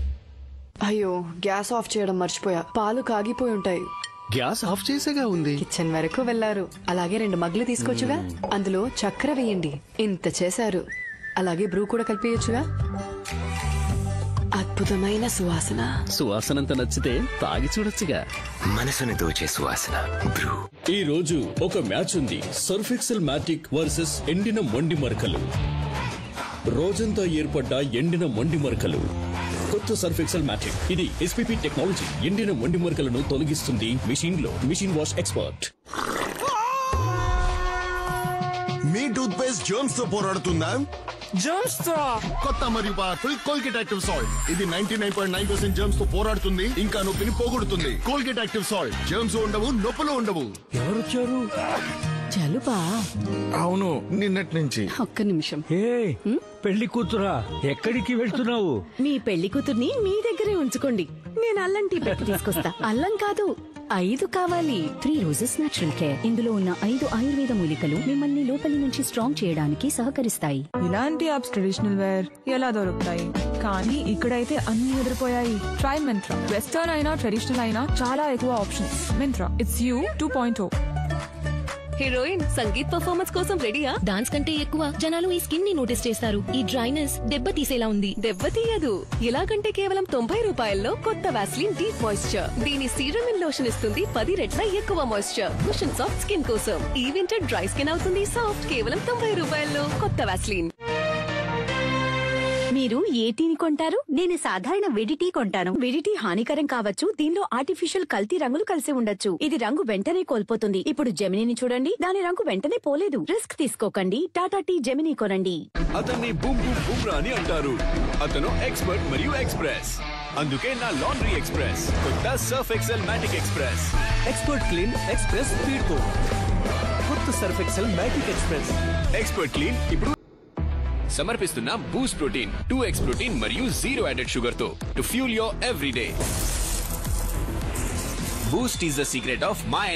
S12: అయ్యో, గ్యాస్ ఆఫ్ చేయడం మర్చిపోయా. పాలు కాగిపోయి ఉంటాయి.
S19: గ్యాస్ ఆఫ్ చేసేగా ఉంది.
S12: కిచెన్ వరకు వెళ్లారు. అలాగే 2 మగ్గులు తీసుకొచ్చుగా. అందులో చక్కెర వేయండి. ఇంత చేశారు. అలాగే బ్రూ కూడా కలిపేయచ్చుగా. అద్భుతమైన సువాసన.
S19: సువాసనంత నచ్చితే తాగి చూడొచ్చుగా.
S17: మనసుని దోచే సువాసన బ్రూ.
S5: ఈ రోజు ఒక మ్యాచ్ ఉంది. సర్ఫెక్సెల్ మ్యాటిక్ వర్సెస్ ఎండిన మొండి మరకలు. రోజంతా ఏర్పడ్డ ఎండిన మొండి మరకలు. కొత్త సర్ఫెక్సెల్ మ్యాటిక్. ఇది ఎస్పీపీ టెక్నాలజీ. ఎండిన మొండి మరకలను తొలగిస్తుంది మిషన్ లో. Machine wash expert.
S9: మీ టూత్ పేస్ట్ జర్మ్స్ తో పోరాడుతుందా?
S6: జర్మ్స్ తో కొత్త మరియు పవర్ఫుల్ కోల్గేట్ యాక్టివ్ సాల్ట్. ఇది 99.9% జర్మ్స్ తో పోరాడుతుంది, ఇంకా నొప్పిని పోగొడుతుంది. Colgate active salt. జర్మ్స్ ఉండవు, నొప్పులు ఉండవు.
S19: ఎవరొచ్చారు?
S3: జలుబా?
S6: అవును, నిన్నటి నుంచి.
S12: ఒక్క నిమిషం.
S19: పెళ్లి కూతురా, ఎక్కడికి వెళ్తున్నావు?
S7: మీ పెళ్లి కూతుర్ని మీ దగ్గరే ఉంచుకోండి. నేను అల్లం టీ పెట్టి తీసుకొస్తా. అల్లం కాదు, 5 కావాలి. 3 రోజెస్ నేచురల్ కేర్. ఇందులో ఉన్న 5 ఆయుర్వేద మూలికలు మిమ్మల్ని లోపలి నుంచి స్ట్రాంగ్ చేయడానికి సహకరిస్తాయి.
S22: ఇలాంటి యాప్స్ ట్రెడిషనల్ వేర్ ఎలా దొరుకుతాయి? కానీ ఇక్కడైతే అన్ని ఎదిరిపోయాయి. ట్రై మింత్రా. వెస్టర్న్ అయినా ట్రెడిషనల్ అయినా చాలా ఎక్కువ options. Myntra, it's you 2.0.
S3: Heroine, sangeet performance కోసం రెడీయా? డాన్స్ కంటే ఎక్కువ జనాలు ఈ స్కిన్ ని నోటీస్ చేస్తారు. ఈ డ్రైనెస్ దెబ్బ తీసేలా ఉంది.
S14: దెబ్బ తీయదు. ఎలాగంటే కేవలం 90 రూపాయల్లో కొత్త వాస్లిన్ డీప్ మాయిశ్చర్. దీని సీరమ్ ఇన్ లోషన్ ఇస్తుంది 10 రెట్ల ఎక్కువ మాయిశ్చర్. కుషన్ సాఫ్ట్ స్కిన్ కోసం. ఈ వింటర్ డ్రై స్కిన్ అవుతుంది సాఫ్ట్ కేవలం 90 రూపాయల్లో. కొత్త వాస్లిన్.
S7: మీరు ఏ టీని కొంటారు? నేను సాధారణ వేడి టీ కొంటాను. వేడి టీ హానికరం కావచ్చు, దీనిలో ఆర్టిఫిషియల్ కల్తీ రంగులు కలిసి ఉండొచ్చు. ఇది రంగు వెంటనే కోల్పోతుంది. ఇప్పుడు జెమినీని చూడండి, దాని రంగు వెంటనే పోలేదు. రిస్క్ తీసుకోకండి, టాటా టీ జెమినీ కొనండి.
S11: అతన్ని బూమ్ బూమ్ బూమ్రా అని అంటారు. అతను ఎక్స్పర్ట్ మరియు ఎక్స్ప్రెస్. అందుకే నా లాండ్రీ ఎక్స్ప్రెస్ కొత్త Surf Excel Matic express.
S20: Expert clean express speed తో కొత్త Surf Excel Matic express.
S11: Expert clean ఇప్పుడు సమర్పిస్తున్న బూస్ట్ ప్రోటీన్ 2x ప్రోటీన్ మరియు 0 యాడెడ్ షుగర్ తో to fuel your every day. Boost is the secret of my